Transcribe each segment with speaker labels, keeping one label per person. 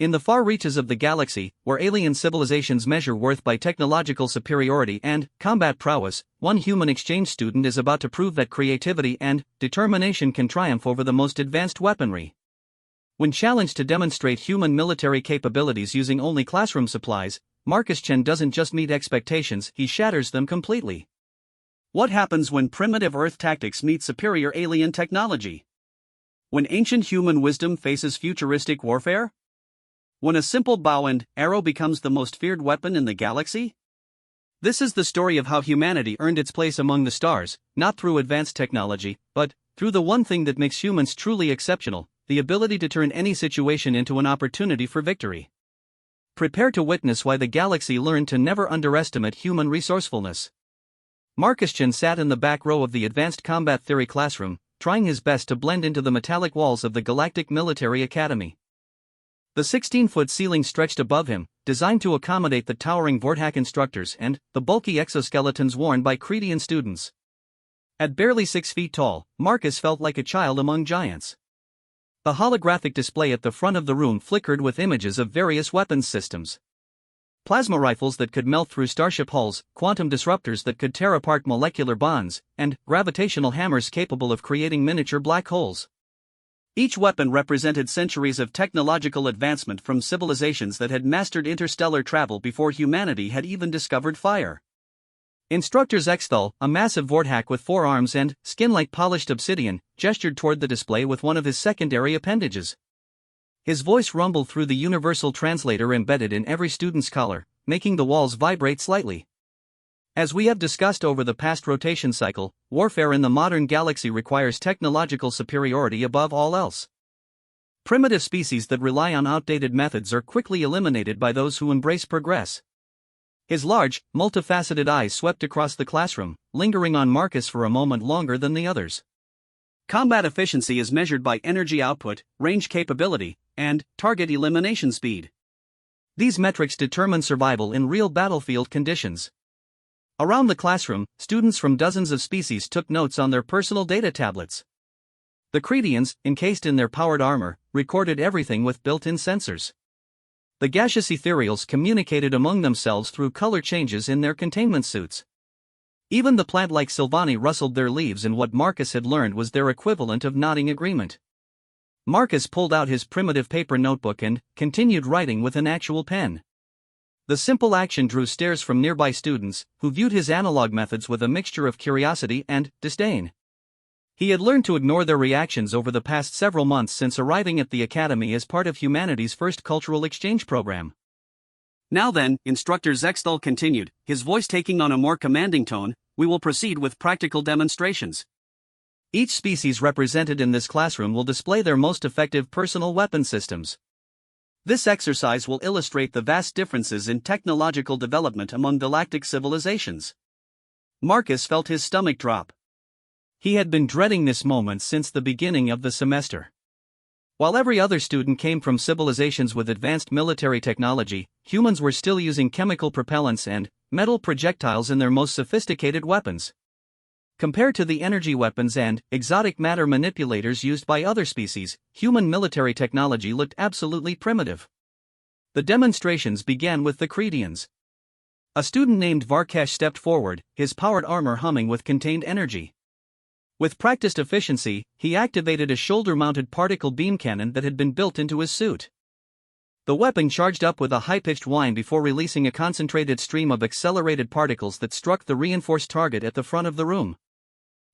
Speaker 1: In the far reaches of the galaxy, where alien civilizations measure worth by technological superiority and combat prowess, one human exchange student is about to prove that creativity and determination can triumph over the most advanced weaponry. When challenged to demonstrate human military capabilities using only classroom supplies, Marcus Chen doesn't just meet expectations, he shatters them completely. What happens when primitive Earth tactics meet superior alien technology? When ancient human wisdom faces futuristic warfare? When a simple bow and arrow becomes the most feared weapon in the galaxy? This is the story of how humanity earned its place among the stars, not through advanced technology, but through the one thing that makes humans truly exceptional: the ability to turn any situation into an opportunity for victory. Prepare to witness why the galaxy learned to never underestimate human resourcefulness. Marcus Chen sat in the back row of the Advanced Combat Theory classroom, trying his best to blend into the metallic walls of the Galactic Military Academy. The 16-foot ceiling stretched above him, designed to accommodate the towering Vorthak instructors and the bulky exoskeletons worn by Cretian students. At barely 6 feet tall, Marcus felt like a child among giants. The holographic display at the front of the room flickered with images of various weapons systems. Plasma rifles that could melt through starship hulls, quantum disruptors that could tear apart molecular bonds, and gravitational hammers capable of creating miniature black holes. Each weapon represented centuries of technological advancement from civilizations that had mastered interstellar travel before humanity had even discovered fire. Instructor Zexthal, a massive Vorthak with 4 arms and skin like polished obsidian, gestured toward the display with one of his secondary appendages. His voice rumbled through the universal translator embedded in every student's collar, making the walls vibrate slightly. As we have discussed over the past rotation cycle, warfare in the modern galaxy requires technological superiority above all else. Primitive species that rely on outdated methods are quickly eliminated by those who embrace progress. His large, multifaceted eyes swept across the classroom, lingering on Marcus for a moment longer than the others. Combat efficiency is measured by energy output, range capability, and target elimination speed. These metrics determine survival in real battlefield conditions. Around the classroom, students from dozens of species took notes on their personal data tablets. The Cretians, encased in their powered armor, recorded everything with built-in sensors. The gaseous ethereals communicated among themselves through color changes in their containment suits. Even the plant-like Sylvani rustled their leaves in what Marcus had learned was their equivalent of nodding agreement. Marcus pulled out his primitive paper notebook and continued writing with an actual pen. The simple action drew stares from nearby students, who viewed his analog methods with a mixture of curiosity and disdain. He had learned to ignore their reactions over the past several months since arriving at the academy as part of humanity's first cultural exchange program. Now then, Instructor Zexthal continued, his voice taking on a more commanding tone, we will proceed with practical demonstrations. Each species represented in this classroom will display their most effective personal weapon systems. This exercise will illustrate the vast differences in technological development among galactic civilizations. Marcus felt his stomach drop. He had been dreading this moment since the beginning of the semester. While every other student came from civilizations with advanced military technology, humans were still using chemical propellants and metal projectiles in their most sophisticated weapons. Compared to the energy weapons and exotic matter manipulators used by other species, human military technology looked absolutely primitive. The demonstrations began with the Cretians. A student named Varkesh stepped forward, his powered armor humming with contained energy. With practiced efficiency, he activated a shoulder-mounted particle beam cannon that had been built into his suit. The weapon charged up with a high-pitched whine before releasing a concentrated stream of accelerated particles that struck the reinforced target at the front of the room.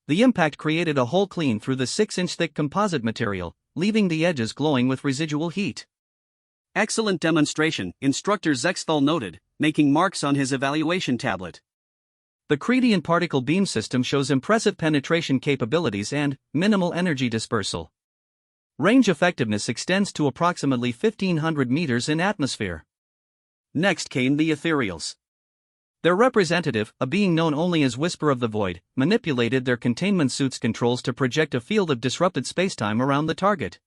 Speaker 1: The impact created a hole clean through the 6-inch thick composite material, leaving the edges glowing with residual heat. Excellent demonstration, Instructor Zexthal noted, making marks on his evaluation tablet. The Cretian particle beam system shows impressive penetration capabilities and minimal energy dispersal. Range effectiveness extends to approximately 1,500 meters in atmosphere. Next came the ethereals. Their representative, a being known only as Whisper of the Void, manipulated their containment suit's controls to project a field of disrupted spacetime around the target.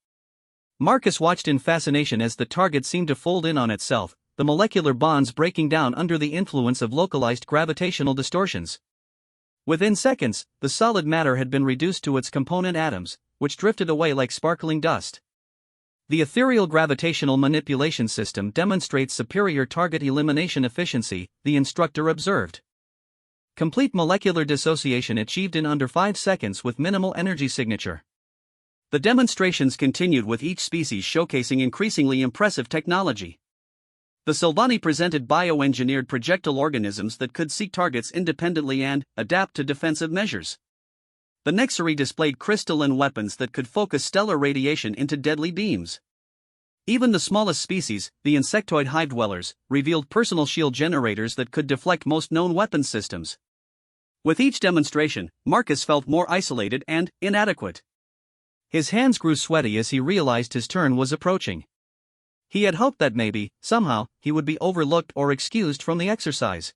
Speaker 1: Marcus watched in fascination as the target seemed to fold in on itself, the molecular bonds breaking down under the influence of localized gravitational distortions. Within seconds, the solid matter had been reduced to its component atoms, which drifted away like sparkling dust. The ethereal gravitational manipulation system demonstrates superior target elimination efficiency, the instructor observed. Complete molecular dissociation achieved in under 5 seconds with minimal energy signature. The demonstrations continued with each species showcasing increasingly impressive technology. The Sylvani presented bioengineered projectile organisms that could seek targets independently and adapt to defensive measures. The Nexari displayed crystalline weapons that could focus stellar radiation into deadly beams. Even the smallest species, the insectoid hive dwellers, revealed personal shield generators that could deflect most known weapons systems. With each demonstration, Marcus felt more isolated and inadequate. His hands grew sweaty as he realized his turn was approaching. He had hoped that maybe, somehow, he would be overlooked or excused from the exercise.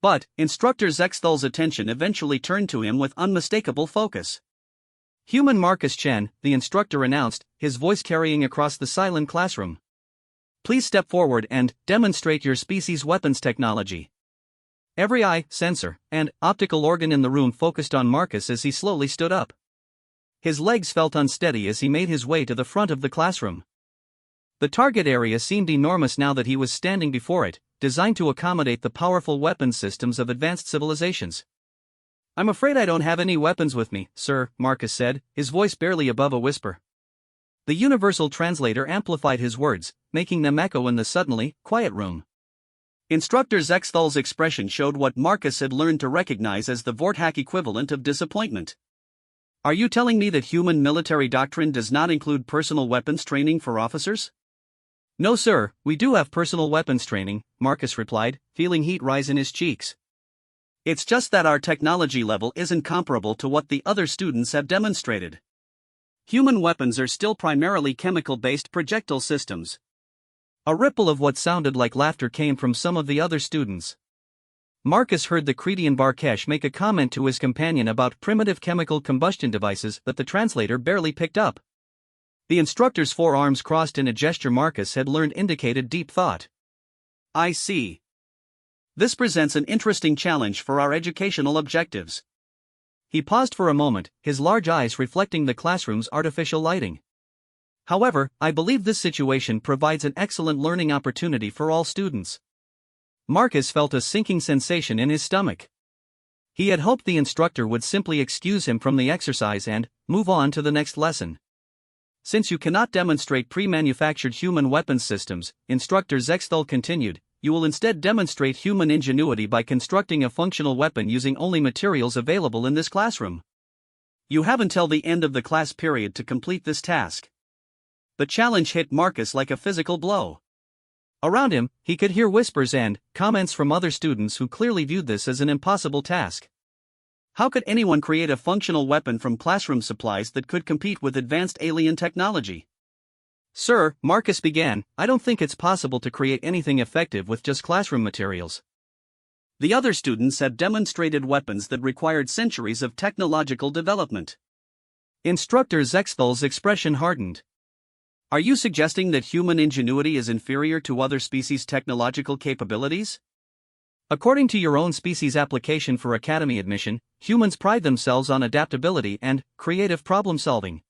Speaker 1: But, Instructor Zexthal's attention eventually turned to him with unmistakable focus. Human Marcus Chen, the instructor announced, his voice carrying across the silent classroom. Please step forward and demonstrate your species' weapons technology. Every eye, sensor, and optical organ in the room focused on Marcus as he slowly stood up. His legs felt unsteady as he made his way to the front of the classroom. The target area seemed enormous now that he was standing before it, designed to accommodate the powerful weapons systems of advanced civilizations. I'm afraid I don't have any weapons with me, sir, Marcus said, his voice barely above a whisper. The universal translator amplified his words, making them echo in the suddenly quiet room. Instructor Zexthal's expression showed what Marcus had learned to recognize as the Vorthack equivalent of disappointment. Are you telling me that human military doctrine does not include personal weapons training for officers? No sir, we do have personal weapons training, Marcus replied, feeling heat rise in his cheeks. It's just that our technology level isn't comparable to what the other students have demonstrated. Human weapons are still primarily chemical-based projectile systems. A ripple of what sounded like laughter came from some of the other students. Marcus heard the Cretian Barkesh make a comment to his companion about primitive chemical combustion devices that the translator barely picked up. The instructor's forearms crossed in a gesture Marcus had learned indicated deep thought. I see. This presents an interesting challenge for our educational objectives. He paused for a moment, his large eyes reflecting the classroom's artificial lighting. However, I believe this situation provides an excellent learning opportunity for all students. Marcus felt a sinking sensation in his stomach. He had hoped the instructor would simply excuse him from the exercise and move on to the next lesson. Since you cannot demonstrate pre-manufactured human weapons systems, Instructor Zexthal continued, you will instead demonstrate human ingenuity by constructing a functional weapon using only materials available in this classroom. You have until the end of the class period to complete this task. The challenge hit Marcus like a physical blow. Around him, he could hear whispers and comments from other students who clearly viewed this as an impossible task. How could anyone create a functional weapon from classroom supplies that could compete with advanced alien technology? Sir, Marcus began, I don't think it's possible to create anything effective with just classroom materials. The other students have demonstrated weapons that required centuries of technological development. Instructor Zexthal's expression hardened. Are you suggesting that human ingenuity is inferior to other species' technological capabilities? According to your own species' application for academy admission, humans pride themselves on adaptability and creative problem-solving.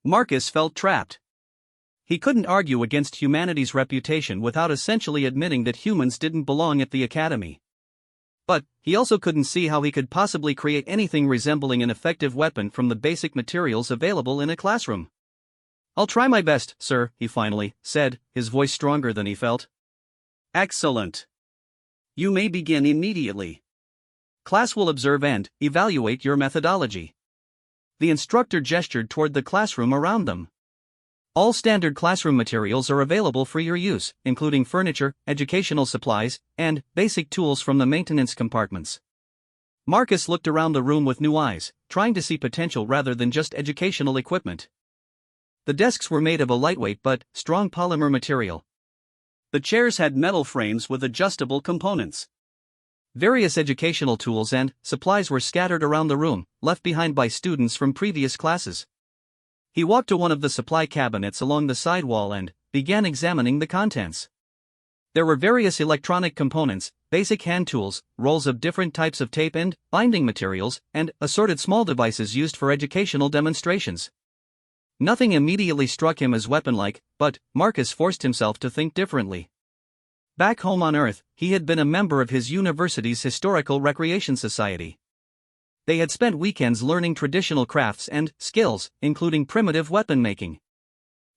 Speaker 1: Marcus felt trapped. He couldn't argue against humanity's reputation without essentially admitting that humans didn't belong at the academy. But, he also couldn't see how he could possibly create anything resembling an effective weapon from the basic materials available in a classroom. I'll try my best, sir, he finally said, his voice stronger than he felt. Excellent. You may begin immediately. Class will observe and evaluate your methodology. The instructor gestured toward the classroom around them. All standard classroom materials are available for your use, including furniture, educational supplies, and basic tools from the maintenance compartments. Marcus looked around the room with new eyes, trying to see potential rather than just educational equipment. The desks were made of a lightweight but strong polymer material. The chairs had metal frames with adjustable components. Various educational tools and supplies were scattered around the room, left behind by students from previous classes. He walked to one of the supply cabinets along the side wall and began examining the contents. There were various electronic components, basic hand tools, rolls of different types of tape and binding materials, and assorted small devices used for educational demonstrations. Nothing immediately struck him as weapon-like, but Marcus forced himself to think differently. Back home on Earth, he had been a member of his university's Historical Recreation Society. They had spent weekends learning traditional crafts and skills, including primitive weapon making.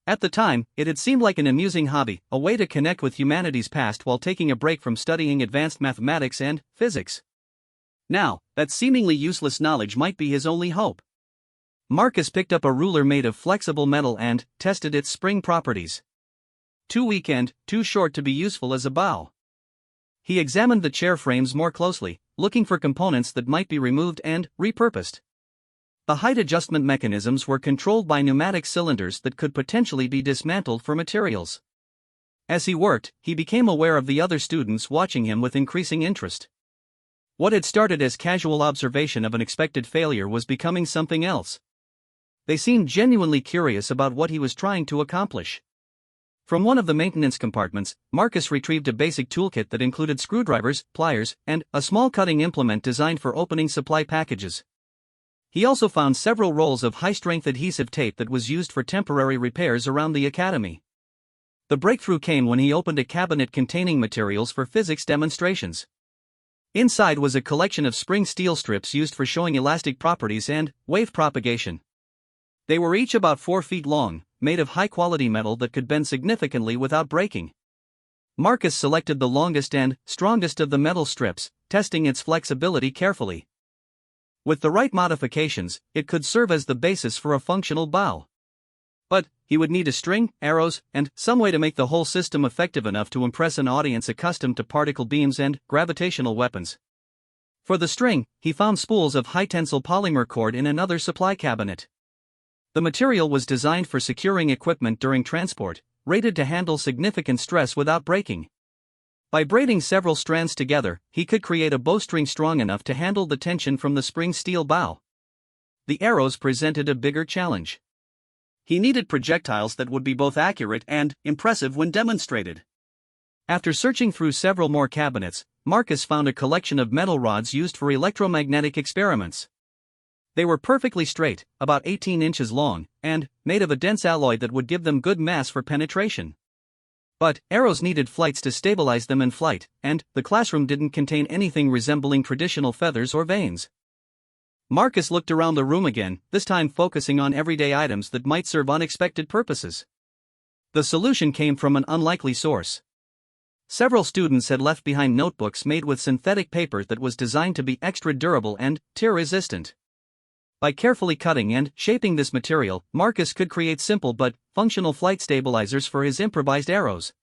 Speaker 1: At the time, it had seemed like an amusing hobby, a way to connect with humanity's past while taking a break from studying advanced mathematics and physics. Now, that seemingly useless knowledge might be his only hope. Marcus picked up a ruler made of flexible metal and tested its spring properties. Too weak and too short to be useful as a bow. He examined the chair frames more closely, looking for components that might be removed and repurposed. The height adjustment mechanisms were controlled by pneumatic cylinders that could potentially be dismantled for materials. As he worked, he became aware of the other students watching him with increasing interest. What had started as casual observation of an expected failure was becoming something else. They seemed genuinely curious about what he was trying to accomplish. From one of the maintenance compartments, Marcus retrieved a basic toolkit that included screwdrivers, pliers, and a small cutting implement designed for opening supply packages. He also found several rolls of high-strength adhesive tape that was used for temporary repairs around the academy. The breakthrough came when he opened a cabinet containing materials for physics demonstrations. Inside was a collection of spring steel strips used for showing elastic properties and wave propagation. They were each about 4 feet long, made of high-quality metal that could bend significantly without breaking. Marcus selected the longest and strongest of the metal strips, testing its flexibility carefully. With the right modifications, it could serve as the basis for a functional bow. But he would need a string, arrows, and some way to make the whole system effective enough to impress an audience accustomed to particle beams and gravitational weapons. For the string, he found spools of high-tensile polymer cord in another supply cabinet. The material was designed for securing equipment during transport, rated to handle significant stress without breaking. By braiding several strands together, he could create a bowstring strong enough to handle the tension from the spring steel bow. The arrows presented a bigger challenge. He needed projectiles that would be both accurate and impressive when demonstrated. After searching through several more cabinets, Marcus found a collection of metal rods used for electromagnetic experiments. They were perfectly straight, about 18 inches long, and made of a dense alloy that would give them good mass for penetration. But arrows needed flights to stabilize them in flight, and the classroom didn't contain anything resembling traditional feathers or vanes. Marcus looked around the room again, this time focusing on everyday items that might serve unexpected purposes. The solution came from an unlikely source. Several students had left behind notebooks made with synthetic paper that was designed to be extra durable and tear-resistant. By carefully cutting and shaping this material, Marcus could create simple but functional flight stabilizers for his improvised arrows.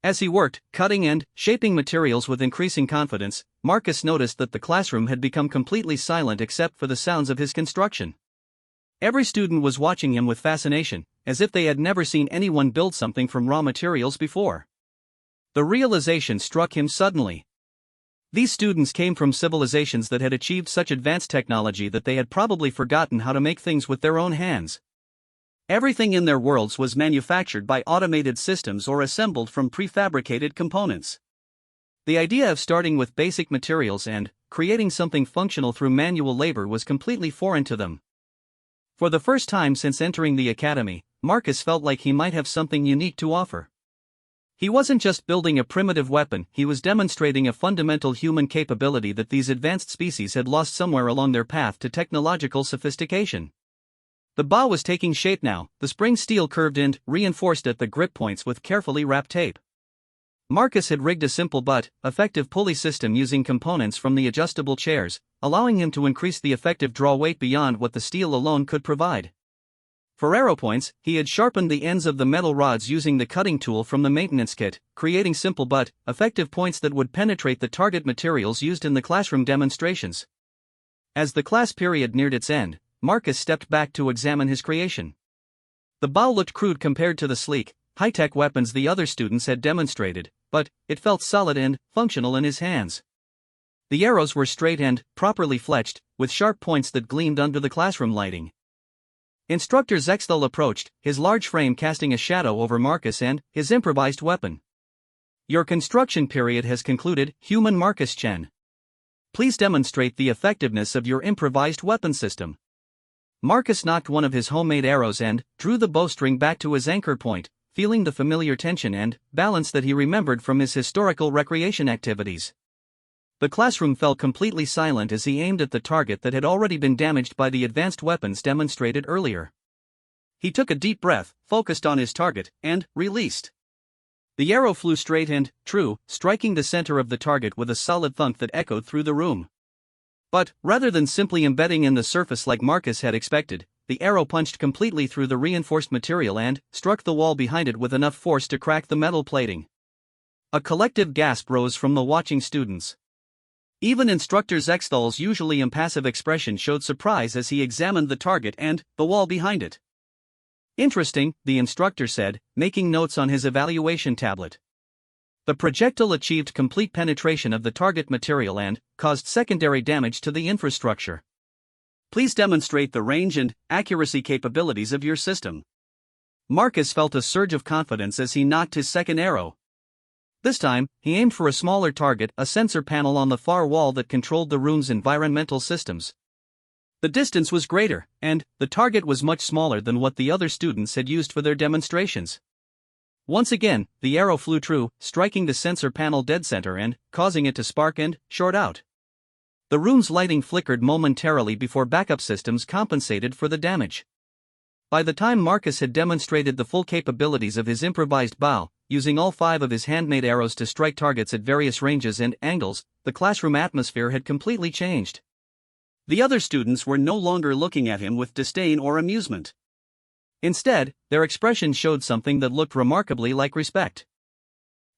Speaker 1: As he worked, cutting and shaping materials with increasing confidence, Marcus noticed that the classroom had become completely silent except for the sounds of his construction. Every student was watching him with fascination, as if they had never seen anyone build something from raw materials before. The realization struck him suddenly. These students came from civilizations that had achieved such advanced technology that they had probably forgotten how to make things with their own hands. Everything in their worlds was manufactured by automated systems or assembled from prefabricated components. The idea of starting with basic materials and creating something functional through manual labor was completely foreign to them. For the first time since entering the academy, Marcus felt like he might have something unique to offer. He wasn't just building a primitive weapon, he was demonstrating a fundamental human capability that these advanced species had lost somewhere along their path to technological sophistication. The bow was taking shape now, the spring steel curved and reinforced at the grip points with carefully wrapped tape. Marcus had rigged a simple but effective pulley system using components from the adjustable chairs, allowing him to increase the effective draw weight beyond what the steel alone could provide. For arrow points, he had sharpened the ends of the metal rods using the cutting tool from the maintenance kit, creating simple but effective points that would penetrate the target materials used in the classroom demonstrations. As the class period neared its end, Marcus stepped back to examine his creation. The bow looked crude compared to the sleek, high-tech weapons the other students had demonstrated, but it felt solid and functional in his hands. The arrows were straight and properly fletched, with sharp points that gleamed under the classroom lighting. Instructor Zexthal approached, his large frame casting a shadow over Marcus and his improvised weapon. "Your construction period has concluded, Human Marcus Chen. Please demonstrate the effectiveness of your improvised weapon system." Marcus knocked one of his homemade arrows and drew the bowstring back to his anchor point, feeling the familiar tension and balance that he remembered from his historical recreation activities. The classroom fell completely silent as he aimed at the target that had already been damaged by the advanced weapons demonstrated earlier. He took a deep breath, focused on his target, and released. The arrow flew straight and true, striking the center of the target with a solid thunk that echoed through the room. But, rather than simply embedding in the surface like Marcus had expected, the arrow punched completely through the reinforced material and struck the wall behind it with enough force to crack the metal plating. A collective gasp rose from the watching students. Even Instructor Zexthal's usually impassive expression showed surprise as he examined the target and the wall behind it. "Interesting," the instructor said, making notes on his evaluation tablet. The projectile achieved complete penetration of the target material and caused secondary damage to the infrastructure. "Please demonstrate the range and accuracy capabilities of your system." Marcus felt a surge of confidence as he nocked his second arrow. This time, he aimed for a smaller target, a sensor panel on the far wall that controlled the room's environmental systems. The distance was greater, and the target was much smaller than what the other students had used for their demonstrations. Once again, the arrow flew true, striking the sensor panel dead center and causing it to spark and short out. The room's lighting flickered momentarily before backup systems compensated for the damage. By the time Marcus had demonstrated the full capabilities of his improvised bow, using all 5 of his handmade arrows to strike targets at various ranges and angles, the classroom atmosphere had completely changed. The other students were no longer looking at him with disdain or amusement. Instead, their expressions showed something that looked remarkably like respect.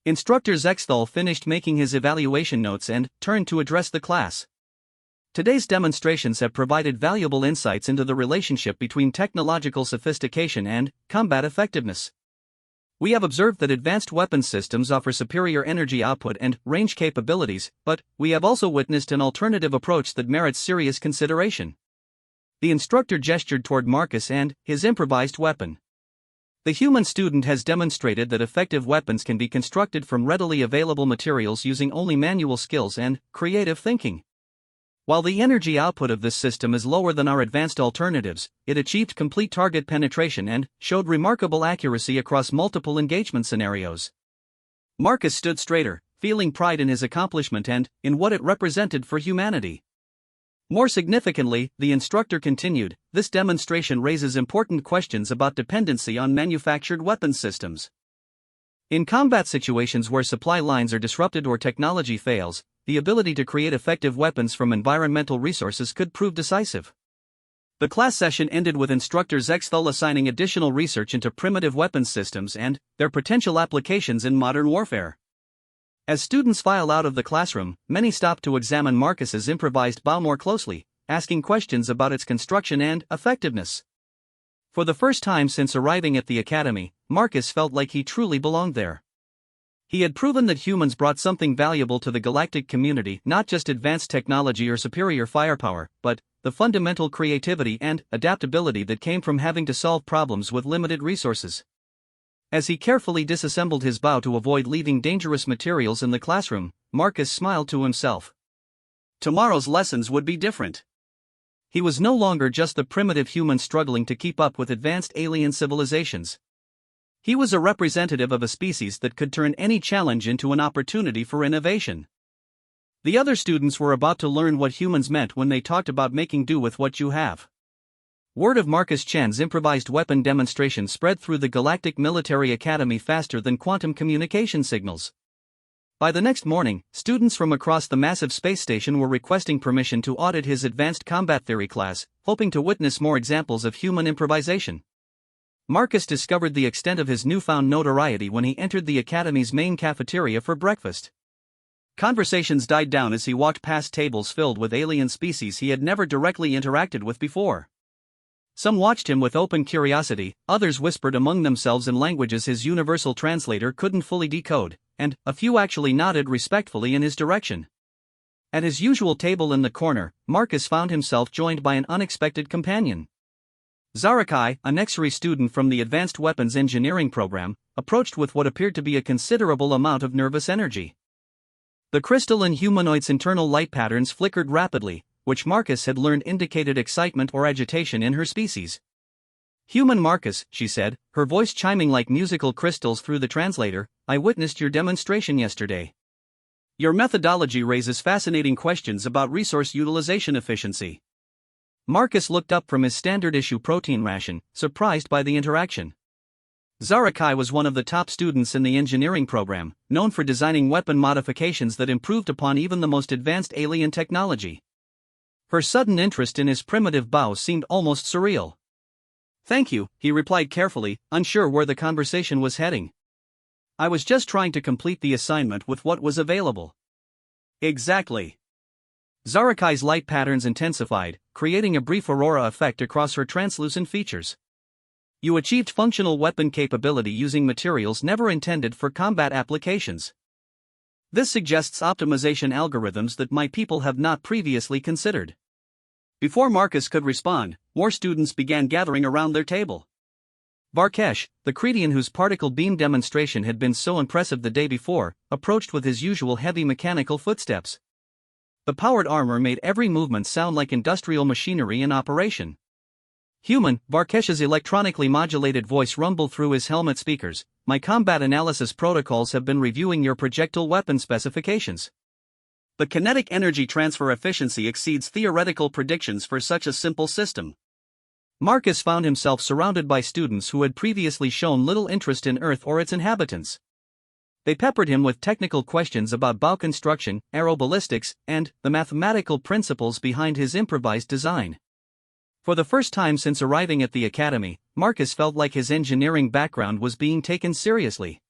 Speaker 1: Instructor Zexthal finished making his evaluation notes and turned to address the class. "Today's demonstrations have provided valuable insights into the relationship between technological sophistication and combat effectiveness. We have observed that advanced weapons systems offer superior energy output and range capabilities, but we have also witnessed an alternative approach that merits serious consideration." The instructor gestured toward Marcus and his improvised weapon. "The human student has demonstrated that effective weapons can be constructed from readily available materials using only manual skills and creative thinking. While the energy output of this system is lower than our advanced alternatives, it achieved complete target penetration and showed remarkable accuracy across multiple engagement scenarios." Marcus stood straighter, feeling pride in his accomplishment and in what it represented for humanity. More significantly, the instructor continued, "This demonstration raises important questions about dependency on manufactured weapons systems. In combat situations where supply lines are disrupted or technology fails, the ability to create effective weapons from environmental resources could prove decisive." The class session ended with Instructor Zexthal assigning additional research into primitive weapons systems and their potential applications in modern warfare. As students filed out of the classroom, many stopped to examine Marcus's improvised bow more closely, asking questions about its construction and effectiveness. For the first time since arriving at the academy, Marcus felt like he truly belonged there. He had proven that humans brought something valuable to the galactic community, not just advanced technology or superior firepower, but the fundamental creativity and adaptability that came from having to solve problems with limited resources. As he carefully disassembled his bow to avoid leaving dangerous materials in the classroom, Marcus smiled to himself. Tomorrow's lessons would be different. He was no longer just the primitive human struggling to keep up with advanced alien civilizations. He was a representative of a species that could turn any challenge into an opportunity for innovation. The other students were about to learn what humans meant when they talked about making do with what you have. Word of Marcus Chen's improvised weapon demonstration spread through the Galactic Military Academy faster than quantum communication signals. By the next morning, students from across the massive space station were requesting permission to audit his advanced combat theory class, hoping to witness more examples of human improvisation. Marcus discovered the extent of his newfound notoriety when he entered the Academy's main cafeteria for breakfast. Conversations died down as he walked past tables filled with alien species he had never directly interacted with before. Some watched him with open curiosity, others whispered among themselves in languages his universal translator couldn't fully decode, and a few actually nodded respectfully in his direction. At his usual table in the corner, Marcus found himself joined by an unexpected companion. Zarakai, a Nexary student from the Advanced Weapons Engineering program, approached with what appeared to be a considerable amount of nervous energy. The crystal in humanoid's internal light patterns flickered rapidly, which Marcus had learned indicated excitement or agitation in her species. "Human Marcus," she said, her voice chiming like musical crystals through the translator, "I witnessed your demonstration yesterday. Your methodology raises fascinating questions about resource utilization efficiency." Marcus looked up from his standard-issue protein ration, surprised by the interaction. Zarakai was one of the top students in the engineering program, known for designing weapon modifications that improved upon even the most advanced alien technology. Her sudden interest in his primitive bow seemed almost surreal. "Thank you," he replied carefully, unsure where the conversation was heading. "I was just trying to complete the assignment with what was available." "Exactly." Zarakai's light patterns intensified, creating a brief aurora effect across her translucent features. "You achieved functional weapon capability using materials never intended for combat applications. This suggests optimization algorithms that my people have not previously considered." Before Marcus could respond, more students began gathering around their table. Varkesh, the Cretian whose particle beam demonstration had been so impressive the day before, approached with his usual heavy mechanical footsteps. The powered armor made every movement sound like industrial machinery in operation. "Human," Varkesh's electronically modulated voice rumbled through his helmet speakers, "my combat analysis protocols have been reviewing your projectile weapon specifications. The kinetic energy transfer efficiency exceeds theoretical predictions for such a simple system." Marcus found himself surrounded by students who had previously shown little interest in Earth or its inhabitants. They peppered him with technical questions about bow construction, aeroballistics, and the mathematical principles behind his improvised design. For the first time since arriving at the academy, Marcus felt like his engineering background was being taken seriously.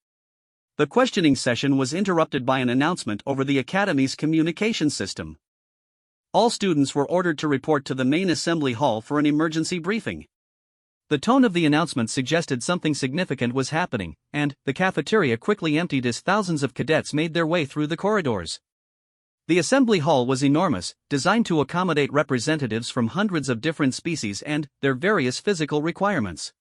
Speaker 1: The questioning session was interrupted by an announcement over the Academy's communication system. All students were ordered to report to the main assembly hall for an emergency briefing. The tone of the announcement suggested something significant was happening, and the cafeteria quickly emptied as thousands of cadets made their way through the corridors. The assembly hall was enormous, designed to accommodate representatives from hundreds of different species and their various physical requirements.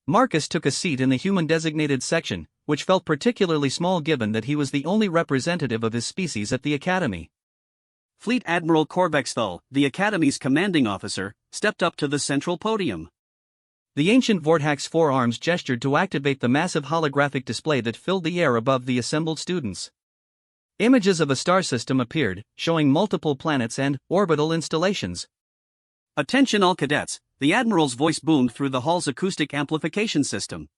Speaker 1: Marcus took a seat in the human-designated section, which felt particularly small given that he was the only representative of his species at the academy. Fleet Admiral Korvexthal, the academy's commanding officer, stepped up to the central podium. The ancient Vorthax's forearms gestured to activate the massive holographic display that filled the air above the assembled students. Images of a star system appeared, showing multiple planets and orbital installations. "Attention all cadets," the Admiral's voice boomed through the hall's acoustic amplification system.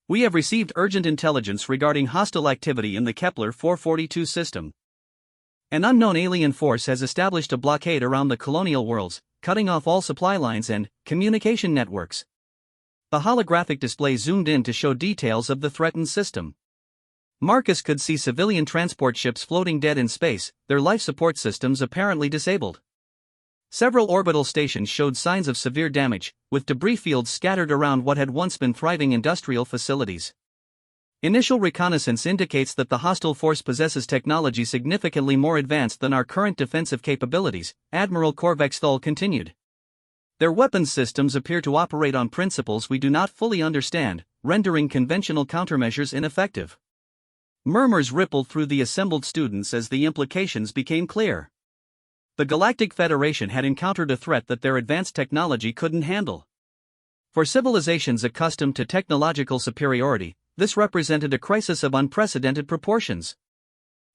Speaker 1: "We have received urgent intelligence regarding hostile activity in the Kepler 442 system. An unknown alien force has established a blockade around the colonial worlds, cutting off all supply lines and communication networks." The holographic display zoomed in to show details of the threatened system. Marcus could see civilian transport ships floating dead in space, their life support systems apparently disabled. Several orbital stations showed signs of severe damage, with debris fields scattered around what had once been thriving industrial facilities. Initial reconnaissance indicates that the hostile force possesses technology significantly more advanced than our current defensive capabilities, Admiral Korvexthal continued. Their weapons systems appear to operate on principles we do not fully understand, rendering conventional countermeasures ineffective. Murmurs rippled through the assembled students as the implications became clear. The Galactic Federation had encountered a threat that their advanced technology couldn't handle. For civilizations accustomed to technological superiority, this represented a crisis of unprecedented proportions.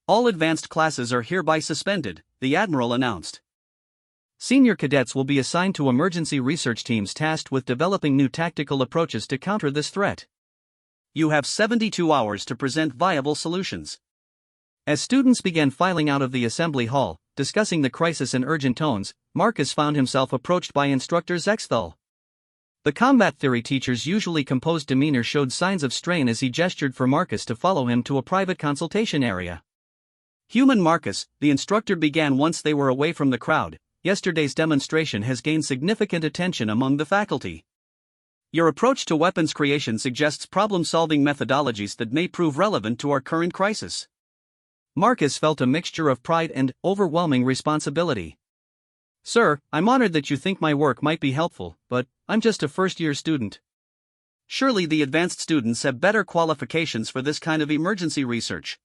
Speaker 1: "All advanced classes are hereby suspended," the Admiral announced. Senior cadets will be assigned to emergency research teams tasked with developing new tactical approaches to counter this threat. You have 72 hours to present viable solutions. As students began filing out of the assembly hall, discussing the crisis in urgent tones, Marcus found himself approached by Instructor Zexthal. The combat theory teacher's usually composed demeanor showed signs of strain as he gestured for Marcus to follow him to a private consultation area. "Human Marcus," the instructor began once they were away from the crowd, "yesterday's demonstration has gained significant attention among the faculty. Your approach to weapons creation suggests problem-solving methodologies that may prove relevant to our current crisis." Marcus felt a mixture of pride and overwhelming responsibility. "Sir, I'm honored that you think my work might be helpful, but I'm just a first-year student. Surely the advanced students have better qualifications for this kind of emergency research."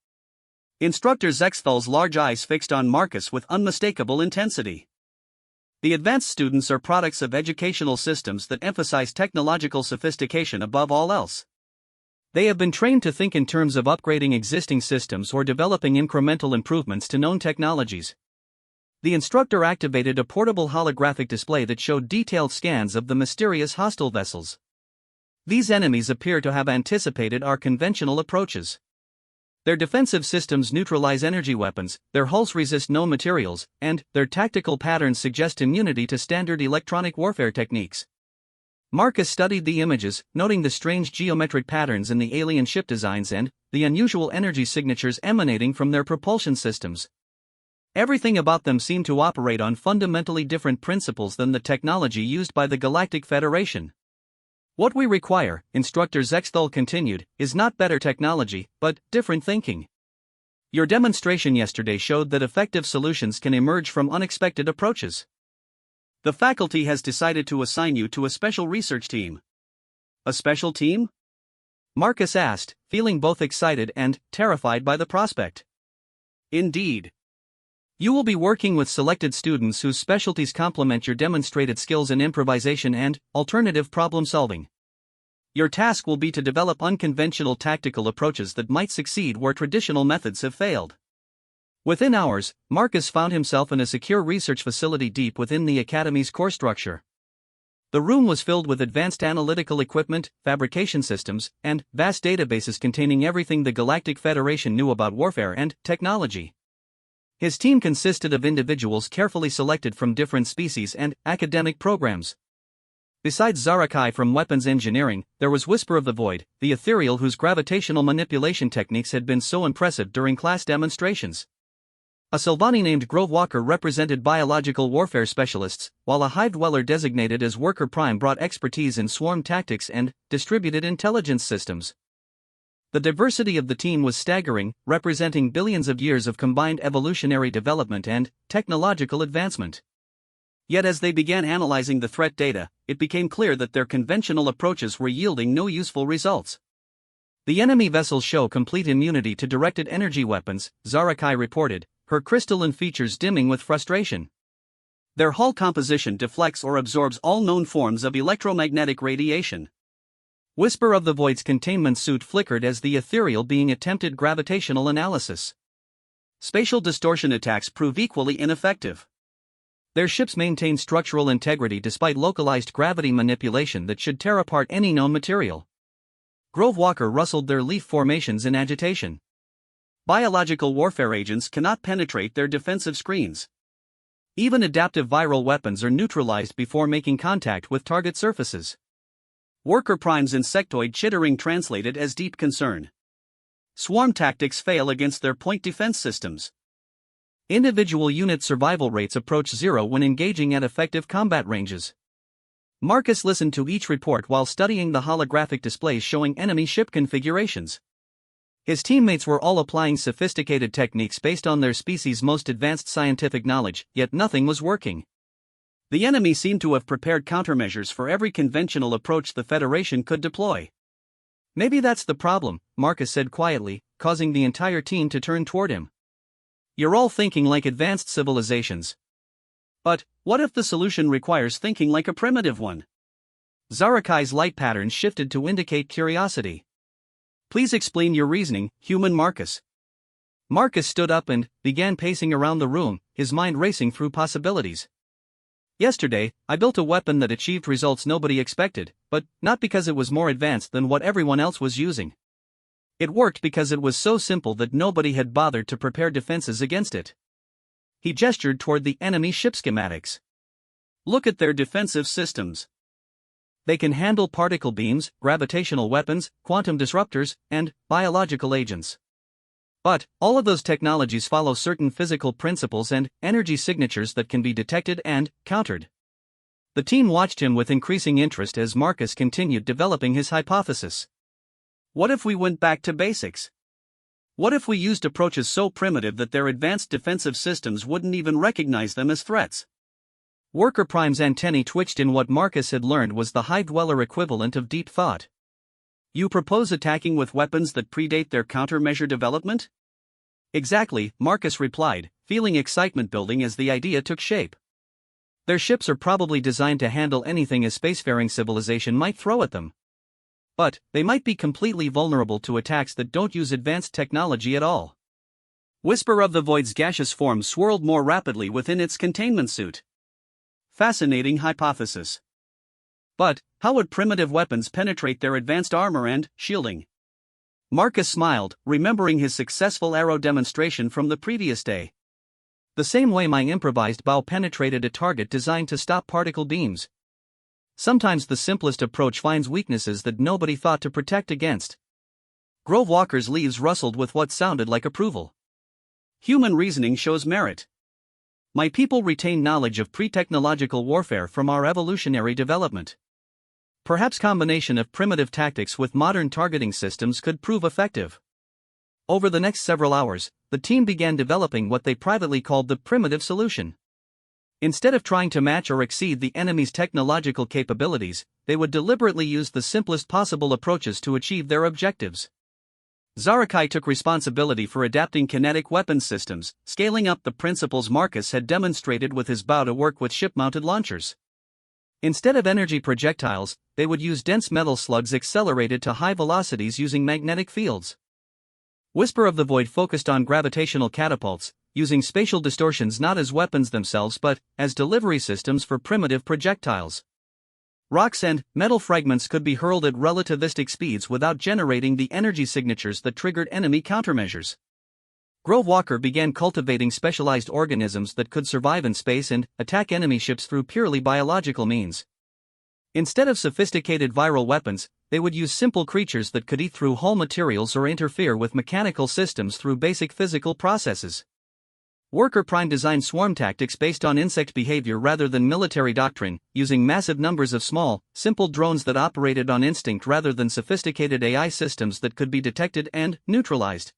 Speaker 1: Instructor Zexthal's large eyes fixed on Marcus with unmistakable intensity. The advanced students are products of educational systems that emphasize technological sophistication above all else. They have been trained to think in terms of upgrading existing systems or developing incremental improvements to known technologies. The instructor activated a portable holographic display that showed detailed scans of the mysterious hostile vessels. These enemies appear to have anticipated our conventional approaches. Their defensive systems neutralize energy weapons, their hulls resist known materials, and their tactical patterns suggest immunity to standard electronic warfare techniques. Marcus studied the images, noting the strange geometric patterns in the alien ship designs and the unusual energy signatures emanating from their propulsion systems. Everything about them seemed to operate on fundamentally different principles than the technology used by the Galactic Federation. What we require, Instructor Zexthal continued, is not better technology, but different thinking. Your demonstration yesterday showed that effective solutions can emerge from unexpected approaches. The faculty has decided to assign you to a special research team. A special team? Marcus asked, feeling both excited and terrified by the prospect. Indeed. You will be working with selected students whose specialties complement your demonstrated skills in improvisation and alternative problem solving. Your task will be to develop unconventional tactical approaches that might succeed where traditional methods have failed. Within hours, Marcus found himself in a secure research facility deep within the Academy's core structure. The room was filled with advanced analytical equipment, fabrication systems, and vast databases containing everything the Galactic Federation knew about warfare and technology. His team consisted of individuals carefully selected from different species and academic programs. Besides Zarakai from weapons engineering, there was Whisper of the Void, the ethereal whose gravitational manipulation techniques had been so impressive during class demonstrations. A Sylvani named Grove Walker represented biological warfare specialists, while a Hive Dweller designated as Worker Prime brought expertise in swarm tactics and distributed intelligence systems. The diversity of the team was staggering, representing billions of years of combined evolutionary development and technological advancement. Yet as they began analyzing the threat data, it became clear that their conventional approaches were yielding no useful results. The enemy vessels show complete immunity to directed energy weapons, Zarakai reported, her crystalline features dimming with frustration. Their hull composition deflects or absorbs all known forms of electromagnetic radiation. Whisper of the Void's containment suit flickered as the ethereal being attempted gravitational analysis. Spatial distortion attacks prove equally ineffective. Their ships maintain structural integrity despite localized gravity manipulation that should tear apart any known material. Grove Walker rustled their leaf formations in agitation. Biological warfare agents cannot penetrate their defensive screens. Even adaptive viral weapons are neutralized before making contact with target surfaces. Worker Prime's insectoid chittering translated as deep concern. Swarm tactics fail against their point defense systems. Individual unit survival rates approach zero when engaging at effective combat ranges. Marcus listened to each report while studying the holographic displays showing enemy ship configurations. His teammates were all applying sophisticated techniques based on their species' most advanced scientific knowledge, yet nothing was working. The enemy seemed to have prepared countermeasures for every conventional approach the Federation could deploy. Maybe that's the problem, Marcus said quietly, causing the entire team to turn toward him. You're all thinking like advanced civilizations. But what if the solution requires thinking like a primitive one? Zarakai's light patterns shifted to indicate curiosity. Please explain your reasoning, human Marcus. Marcus stood up and began pacing around the room, his mind racing through possibilities. Yesterday, I built a weapon that achieved results nobody expected, but not because it was more advanced than what everyone else was using. It worked because it was so simple that nobody had bothered to prepare defenses against it. He gestured toward the enemy ship schematics. Look at their defensive systems. They can handle particle beams, gravitational weapons, quantum disruptors, and biological agents. But all of those technologies follow certain physical principles and energy signatures that can be detected and countered. The team watched him with increasing interest as Marcus continued developing his hypothesis. What if we went back to basics? What if we used approaches so primitive that their advanced defensive systems wouldn't even recognize them as threats? Worker Prime's antennae twitched in what Marcus had learned was the Hive Dweller equivalent of deep thought. You propose attacking with weapons that predate their countermeasure development? Exactly, Marcus replied, feeling excitement building as the idea took shape. Their ships are probably designed to handle anything a spacefaring civilization might throw at them. But they might be completely vulnerable to attacks that don't use advanced technology at all. Whisper of the Void's gaseous form swirled more rapidly within its containment suit. Fascinating hypothesis. But how would primitive weapons penetrate their advanced armor and shielding? Marcus smiled, remembering his successful arrow demonstration from the previous day. The same way my improvised bow penetrated a target designed to stop particle beams. Sometimes the simplest approach finds weaknesses that nobody thought to protect against. Grove Walker's leaves rustled with what sounded like approval. Human reasoning shows merit. My people retain knowledge of pre-technological warfare from our evolutionary development. Perhaps combination of primitive tactics with modern targeting systems could prove effective. Over the next several hours, the team began developing what they privately called the primitive solution. Instead of trying to match or exceed the enemy's technological capabilities, they would deliberately use the simplest possible approaches to achieve their objectives. Zarakai took responsibility for adapting kinetic weapons systems, scaling up the principles Marcus had demonstrated with his bow to work with ship-mounted launchers. Instead of energy projectiles, they would use dense metal slugs accelerated to high velocities using magnetic fields. Whisper of the Void focused on gravitational catapults, using spatial distortions not as weapons themselves but as delivery systems for primitive projectiles. Rocks and metal fragments could be hurled at relativistic speeds without generating the energy signatures that triggered enemy countermeasures. Grove Walker began cultivating specialized organisms that could survive in space and attack enemy ships through purely biological means. Instead of sophisticated viral weapons, they would use simple creatures that could eat through whole materials or interfere with mechanical systems through basic physical processes. Worker Prime designed swarm tactics based on insect behavior rather than military doctrine, using massive numbers of small, simple drones that operated on instinct rather than sophisticated AI systems that could be detected and neutralized.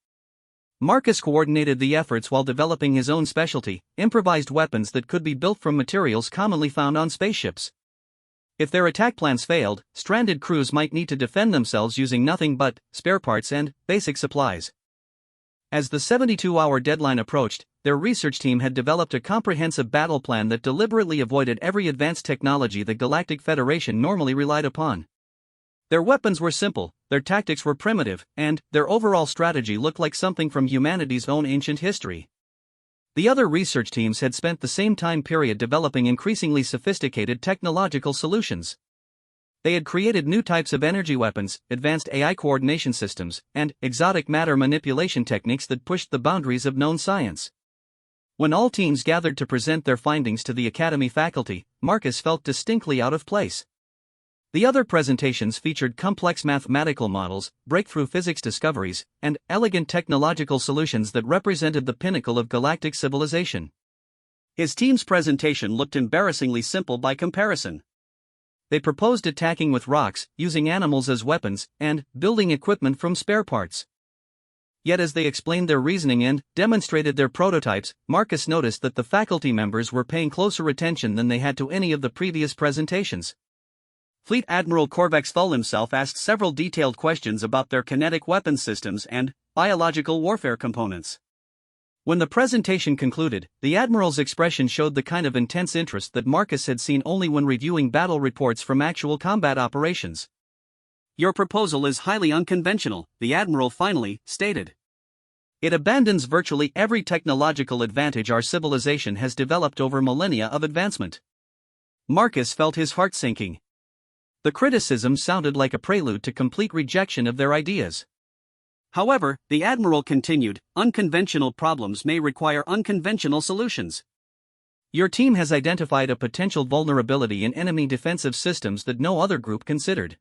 Speaker 1: Marcus coordinated the efforts while developing his own specialty, improvised weapons that could be built from materials commonly found on spaceships. If their attack plans failed, stranded crews might need to defend themselves using nothing but spare parts and basic supplies. As the 72-hour deadline approached, their research team had developed a comprehensive battle plan that deliberately avoided every advanced technology the Galactic Federation normally relied upon. Their weapons were simple, their tactics were primitive, and their overall strategy looked like something from humanity's own ancient history. The other research teams had spent the same time period developing increasingly sophisticated technological solutions. They had created new types of energy weapons, advanced AI coordination systems, and exotic matter manipulation techniques that pushed the boundaries of known science. When all teams gathered to present their findings to the Academy faculty, Marcus felt distinctly out of place. The other presentations featured complex mathematical models, breakthrough physics discoveries, and elegant technological solutions that represented the pinnacle of galactic civilization. His team's presentation looked embarrassingly simple by comparison. They proposed attacking with rocks, using animals as weapons, and building equipment from spare parts. Yet as they explained their reasoning and demonstrated their prototypes, Marcus noticed that the faculty members were paying closer attention than they had to any of the previous presentations. Fleet Admiral Corvex Thull himself asked several detailed questions about their kinetic weapons systems and biological warfare components. When the presentation concluded, the Admiral's expression showed the kind of intense interest that Marcus had seen only when reviewing battle reports from actual combat operations. "Your proposal is highly unconventional," the Admiral finally stated. "It abandons virtually every technological advantage our civilization has developed over millennia of advancement." Marcus felt his heart sinking. The criticism sounded like a prelude to complete rejection of their ideas. However, the Admiral continued, "Unconventional problems may require unconventional solutions. Your team has identified a potential vulnerability in enemy defensive systems that no other group considered."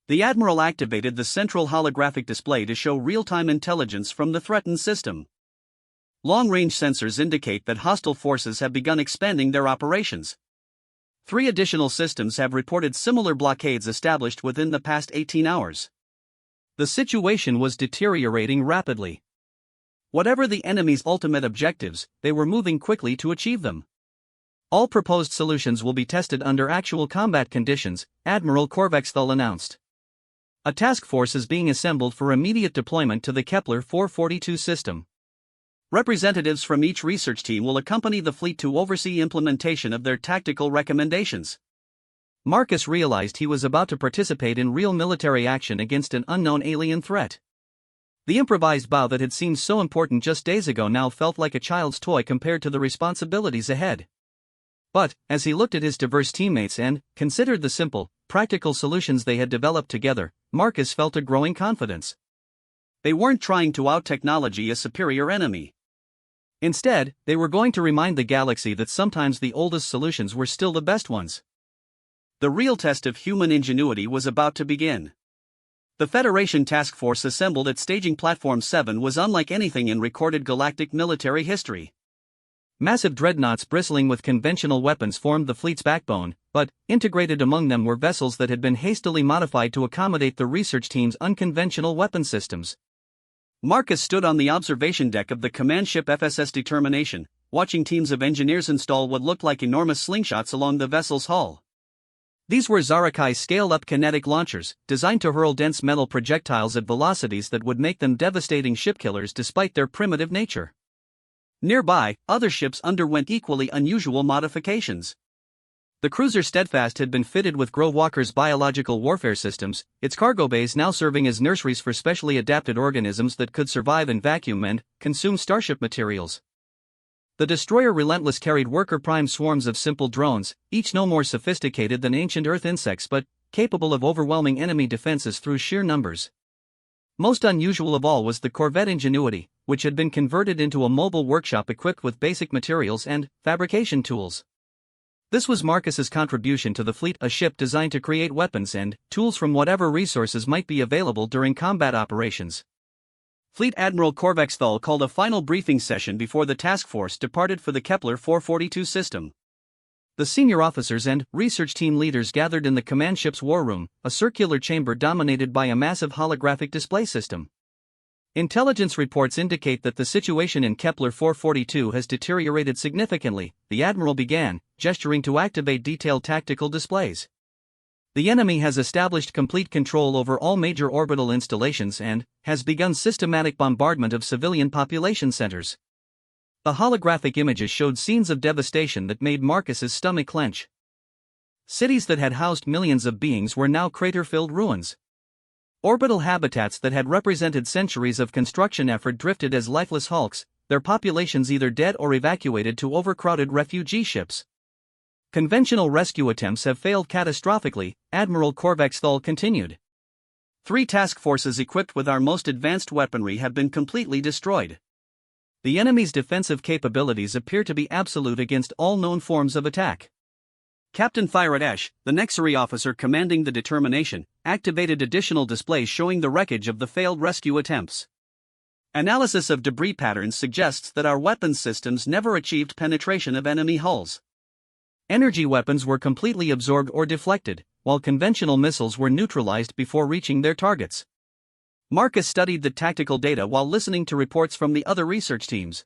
Speaker 1: The Admiral activated the central holographic display to show real-time intelligence from the threatened system. Long-range sensors indicate that hostile forces have begun expanding their operations. 3 additional systems have reported similar blockades established within the past 18 hours. The situation was deteriorating rapidly. Whatever the enemy's ultimate objectives, they were moving quickly to achieve them. All proposed solutions will be tested under actual combat conditions, Admiral Corvex Thull announced. A task force is being assembled for immediate deployment to the Kepler 442 system. Representatives from each research team will accompany the fleet to oversee implementation of their tactical recommendations. Marcus realized he was about to participate in real military action against an unknown alien threat. The improvised bow that had seemed so important just days ago now felt like a child's toy compared to the responsibilities ahead. But, as he looked at his diverse teammates and considered the simple, practical solutions they had developed together, Marcus felt a growing confidence. They weren't trying to out-technology a superior enemy. Instead, they were going to remind the galaxy that sometimes the oldest solutions were still the best ones. The real test of human ingenuity was about to begin. The Federation task force assembled at Staging Platform 7 was unlike anything in recorded galactic military history. Massive dreadnoughts bristling with conventional weapons formed the fleet's backbone, but integrated among them were vessels that had been hastily modified to accommodate the research team's unconventional weapon systems. Marcus stood on the observation deck of the command ship FSS Determination, watching teams of engineers install what looked like enormous slingshots along the vessel's hull. These were Zarakai scaled-up kinetic launchers, designed to hurl dense metal projectiles at velocities that would make them devastating ship killers despite their primitive nature. Nearby, other ships underwent equally unusual modifications. The cruiser Steadfast had been fitted with Grove Walker's biological warfare systems, its cargo bays now serving as nurseries for specially adapted organisms that could survive in vacuum and consume starship materials. The destroyer Relentless carried worker prime swarms of simple drones, each no more sophisticated than ancient Earth insects but capable of overwhelming enemy defenses through sheer numbers. Most unusual of all was the corvette Ingenuity, which had been converted into a mobile workshop equipped with basic materials and fabrication tools. This was Marcus's contribution to the fleet, a ship designed to create weapons and tools from whatever resources might be available during combat operations. Fleet Admiral Korvax Thal called a final briefing session before the task force departed for the Kepler 442 system. The senior officers and research team leaders gathered in the command ship's war room, a circular chamber dominated by a massive holographic display system. Intelligence reports indicate that the situation in Kepler 442 has deteriorated significantly, the Admiral began, gesturing to activate detailed tactical displays. The enemy has established complete control over all major orbital installations and has begun systematic bombardment of civilian population centers. The holographic images showed scenes of devastation that made Marcus's stomach clench. Cities that had housed millions of beings were now crater-filled ruins. Orbital habitats that had represented centuries of construction effort drifted as lifeless hulks, their populations either dead or evacuated to overcrowded refugee ships. Conventional rescue attempts have failed catastrophically, Admiral Korvax Thal continued. 3 task forces equipped with our most advanced weaponry have been completely destroyed. The enemy's defensive capabilities appear to be absolute against all known forms of attack. Captain Firadesh, the Nexary officer commanding the Determination, activated additional displays showing the wreckage of the failed rescue attempts. Analysis of debris patterns suggests that our weapons systems never achieved penetration of enemy hulls. Energy weapons were completely absorbed or deflected, while conventional missiles were neutralized before reaching their targets. Marcus studied the tactical data while listening to reports from the other research teams.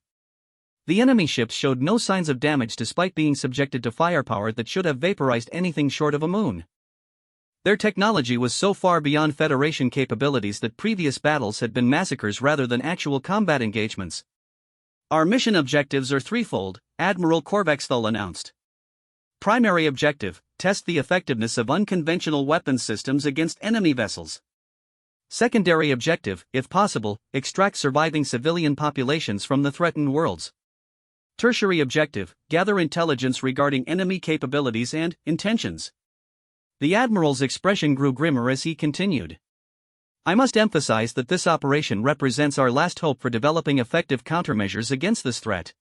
Speaker 1: The enemy ships showed no signs of damage despite being subjected to firepower that should have vaporized anything short of a moon. Their technology was so far beyond Federation capabilities that previous battles had been massacres rather than actual combat engagements. Our mission objectives are threefold, Admiral Korvax Thal announced. Primary objective, test the effectiveness of unconventional weapons systems against enemy vessels. Secondary objective, if possible, extract surviving civilian populations from the threatened worlds. Tertiary objective, gather intelligence regarding enemy capabilities and intentions. The Admiral's expression grew grimmer as he continued. I must emphasize that this operation represents our last hope for developing effective countermeasures against this threat.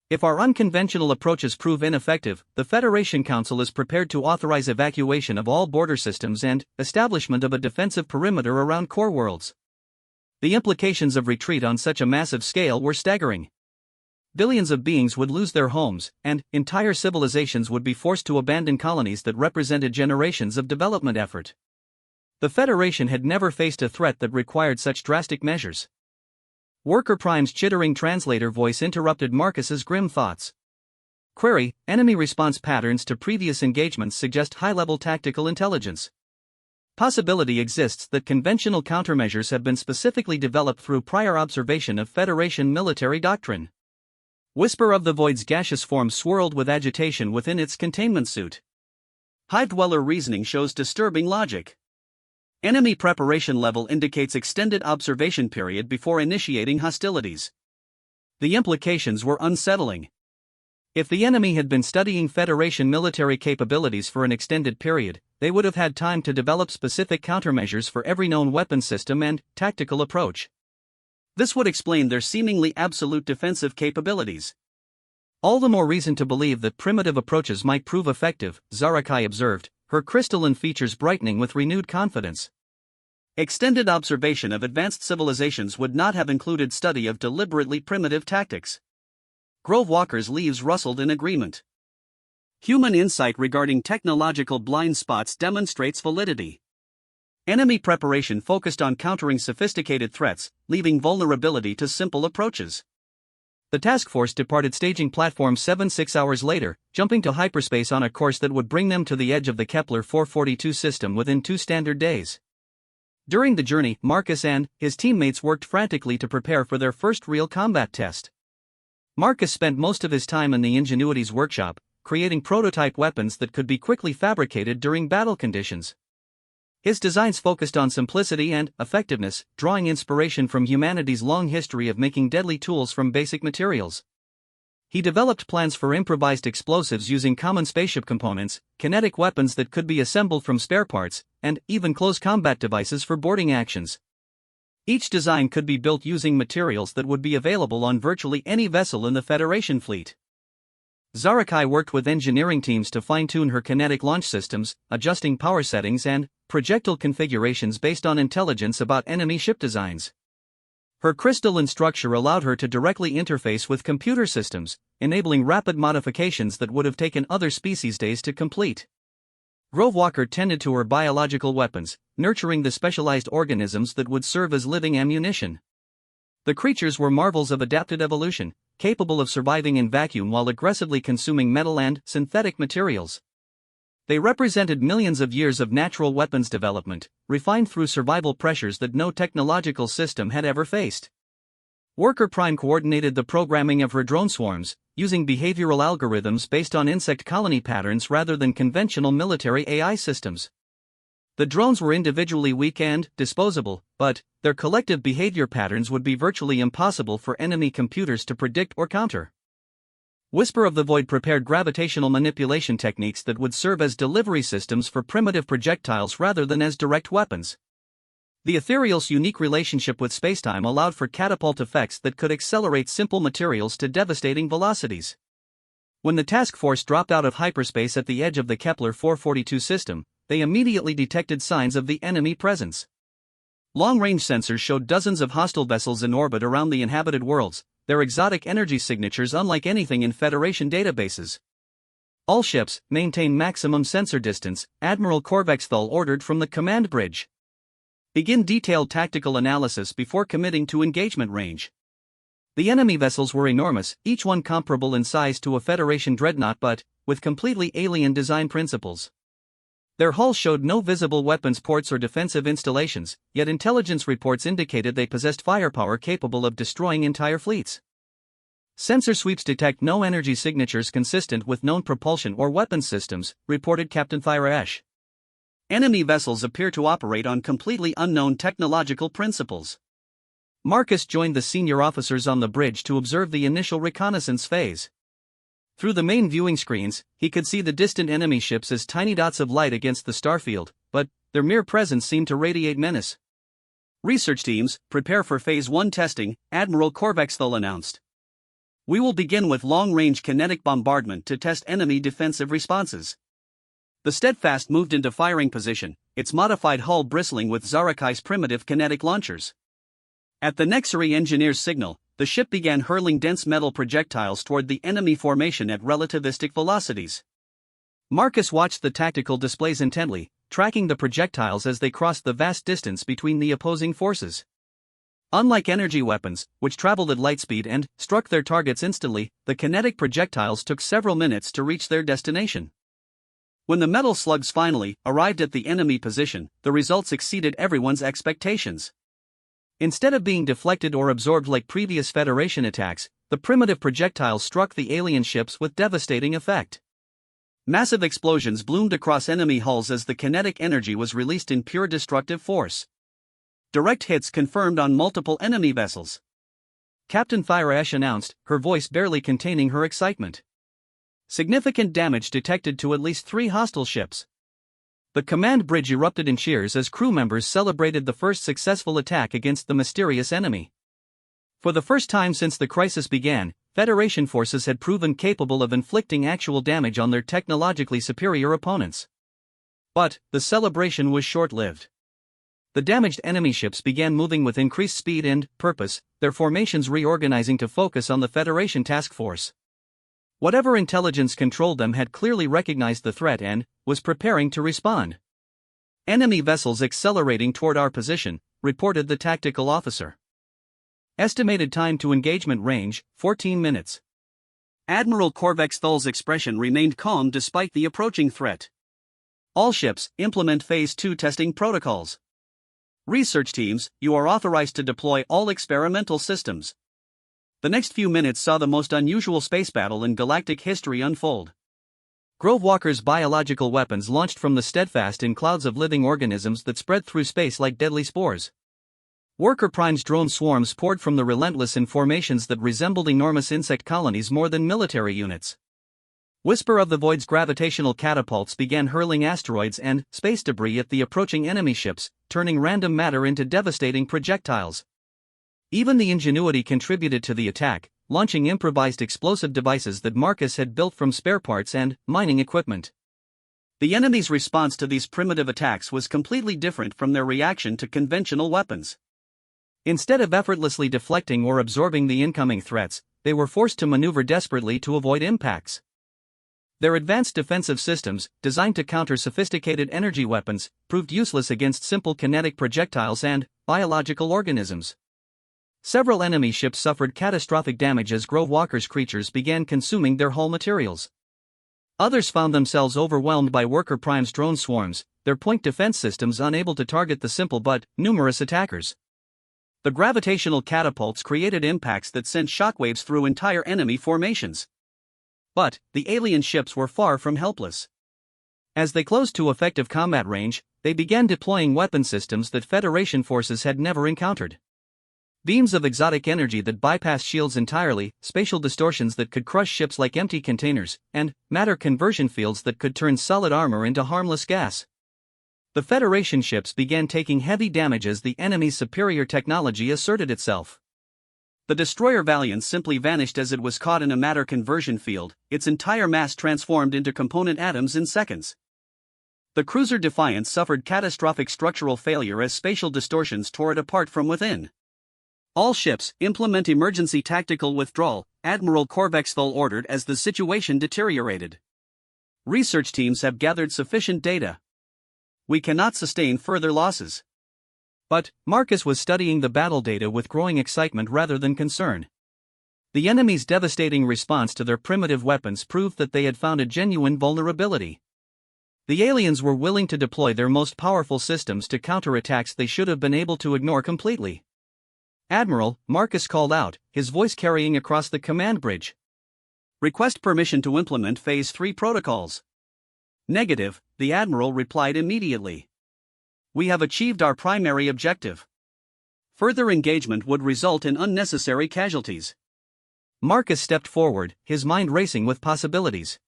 Speaker 1: If our unconventional approaches prove ineffective, the Federation Council is prepared to authorize evacuation of all border systems and establishment of a defensive perimeter around core worlds. The implications of retreat on such a massive scale were staggering. Billions of beings would lose their homes, and entire civilizations would be forced to abandon colonies that represented generations of development effort. The Federation had never faced a threat that required such drastic measures. Worker Prime's chittering translator voice interrupted Marcus's grim thoughts. Query: enemy response patterns to previous engagements suggest high-level tactical intelligence. Possibility exists that conventional countermeasures have been specifically developed through prior observation of Federation military doctrine. Whisper of the Void's gaseous form swirled with agitation within its containment suit. Hive Dweller reasoning shows disturbing logic. Enemy preparation level indicates extended observation period before initiating hostilities. The implications were unsettling. If the enemy had been studying Federation military capabilities for an extended period, they would have had time to develop specific countermeasures for every known weapon system and tactical approach. This would explain their seemingly absolute defensive capabilities. All the more reason to believe that primitive approaches might prove effective, Zarakai observed, her crystalline features brightening with renewed confidence. Extended observation of advanced civilizations would not have included study of deliberately primitive tactics. Grove Walker's leaves rustled in agreement. Human insight regarding technological blind spots demonstrates validity. Enemy preparation focused on countering sophisticated threats, leaving vulnerability to simple approaches. The task force departed staging platform 7 6 hours later, jumping to hyperspace on a course that would bring them to the edge of the Kepler 442 system within 2 standard days. During the journey, Marcus and his teammates worked frantically to prepare for their first real combat test. Marcus spent most of his time in the Ingenuity's workshop, creating prototype weapons that could be quickly fabricated during battle conditions. His designs focused on simplicity and effectiveness, drawing inspiration from humanity's long history of making deadly tools from basic materials. He developed plans for improvised explosives using common spaceship components, kinetic weapons that could be assembled from spare parts, and even close combat devices for boarding actions. Each design could be built using materials that would be available on virtually any vessel in the Federation fleet. Zarakai worked with engineering teams to fine-tune her kinetic launch systems, adjusting power settings and projectile configurations based on intelligence about enemy ship designs. Her crystalline structure allowed her to directly interface with computer systems, enabling rapid modifications that would have taken other species days to complete. Grove Walker tended to her biological weapons, nurturing the specialized organisms that would serve as living ammunition. The creatures were marvels of adapted evolution, capable of surviving in vacuum while aggressively consuming metal and synthetic materials. They represented millions of years of natural weapons development, refined through survival pressures that no technological system had ever faced. Worker Prime coordinated the programming of her drone swarms, using behavioral algorithms based on insect colony patterns rather than conventional military AI systems. The drones were individually weak and disposable, but their collective behavior patterns would be virtually impossible for enemy computers to predict or counter. Whisper of the Void prepared gravitational manipulation techniques that would serve as delivery systems for primitive projectiles rather than as direct weapons. The ethereal's unique relationship with spacetime allowed for catapult effects that could accelerate simple materials to devastating velocities. When the task force dropped out of hyperspace at the edge of the Kepler 442 system, they immediately detected signs of the enemy presence. Long-range sensors showed dozens of hostile vessels in orbit around the inhabited worlds, their exotic energy signatures unlike anything in Federation databases. All ships maintain maximum sensor distance, Admiral Korvexthal ordered from the command bridge. Begin detailed tactical analysis before committing to engagement range. The enemy vessels were enormous, each one comparable in size to a Federation dreadnought but with completely alien design principles. Their hulls showed no visible weapons ports or defensive installations, yet intelligence reports indicated they possessed firepower capable of destroying entire fleets. Sensor sweeps detect no energy signatures consistent with known propulsion or weapons systems, reported Captain Thyraesh. Enemy vessels appear to operate on completely unknown technological principles. Marcus joined the senior officers on the bridge to observe the initial reconnaissance phase. Through the main viewing screens, he could see the distant enemy ships as tiny dots of light against the starfield, but their mere presence seemed to radiate menace. Research teams, prepare for Phase 1 testing, Admiral Korvexthal announced. We will begin with long-range kinetic bombardment to test enemy defensive responses. The Steadfast moved into firing position, its modified hull bristling with Zarakai's primitive kinetic launchers. At the Nexari engineer's signal, the ship began hurling dense metal projectiles toward the enemy formation at relativistic velocities. Marcus watched the tactical displays intently, tracking the projectiles as they crossed the vast distance between the opposing forces. Unlike energy weapons, which traveled at light speed and struck their targets instantly, the kinetic projectiles took several minutes to reach their destination. When the metal slugs finally arrived at the enemy position, the results exceeded everyone's expectations. Instead of being deflected or absorbed like previous Federation attacks, the primitive projectiles struck the alien ships with devastating effect. Massive explosions bloomed across enemy hulls as the kinetic energy was released in pure destructive force. Direct hits confirmed on multiple enemy vessels. Captain Thirash announced, her voice barely containing her excitement. Significant damage detected to at least 3 hostile ships. The command bridge erupted in cheers as crew members celebrated the first successful attack against the mysterious enemy. For the first time since the crisis began, Federation forces had proven capable of inflicting actual damage on their technologically superior opponents. But the celebration was short-lived. The damaged enemy ships began moving with increased speed and purpose, their formations reorganizing to focus on the Federation task force. Whatever intelligence controlled them had clearly recognized the threat and was preparing to respond. Enemy vessels accelerating toward our position, reported the tactical officer. Estimated time to engagement range, 14 minutes. Admiral Korvexthol's expression remained calm despite the approaching threat. All ships, implement Phase 2 testing protocols. Research teams, you are authorized to deploy all experimental systems. The next few minutes saw the most unusual space battle in galactic history unfold. Grove Walker's biological weapons launched from the Steadfast in clouds of living organisms that spread through space like deadly spores. Worker Prime's drone swarms poured from the Relentless in formations that resembled enormous insect colonies more than military units. Whisper of the Void's gravitational catapults began hurling asteroids and space debris at the approaching enemy ships, turning random matter into devastating projectiles. Even the Ingenuity contributed to the attack, launching improvised explosive devices that Marcus had built from spare parts and mining equipment. The enemy's response to these primitive attacks was completely different from their reaction to conventional weapons. Instead of effortlessly deflecting or absorbing the incoming threats, they were forced to maneuver desperately to avoid impacts. Their advanced defensive systems, designed to counter sophisticated energy weapons, proved useless against simple kinetic projectiles and biological organisms. Several enemy ships suffered catastrophic damage as Grove Walker's creatures began consuming their hull materials. Others found themselves overwhelmed by Worker Prime's drone swarms, their point defense systems unable to target the simple but numerous attackers. The gravitational catapults created impacts that sent shockwaves through entire enemy formations. But the alien ships were far from helpless. As they closed to effective combat range, they began deploying weapon systems that Federation forces had never encountered. Beams of exotic energy that bypassed shields entirely, spatial distortions that could crush ships like empty containers, and matter conversion fields that could turn solid armor into harmless gas. The Federation ships began taking heavy damage as the enemy's superior technology asserted itself. The destroyer Valiant simply vanished as it was caught in a matter conversion field, its entire mass transformed into component atoms in seconds. The cruiser Defiance suffered catastrophic structural failure as spatial distortions tore it apart from within. All ships, implement emergency tactical withdrawal, Admiral Korvexthol ordered as the situation deteriorated. Research teams have gathered sufficient data. We cannot sustain further losses. But Marcus was studying the battle data with growing excitement rather than concern. The enemy's devastating response to their primitive weapons proved that they had found a genuine vulnerability. The aliens were willing to deploy their most powerful systems to counter attacks they should have been able to ignore completely. Admiral, Marcus called out, his voice carrying across the command bridge. Request permission to implement Phase 3 protocols. Negative, the Admiral replied immediately. We have achieved our primary objective. Further engagement would result in unnecessary casualties. Marcus stepped forward, his mind racing with possibilities.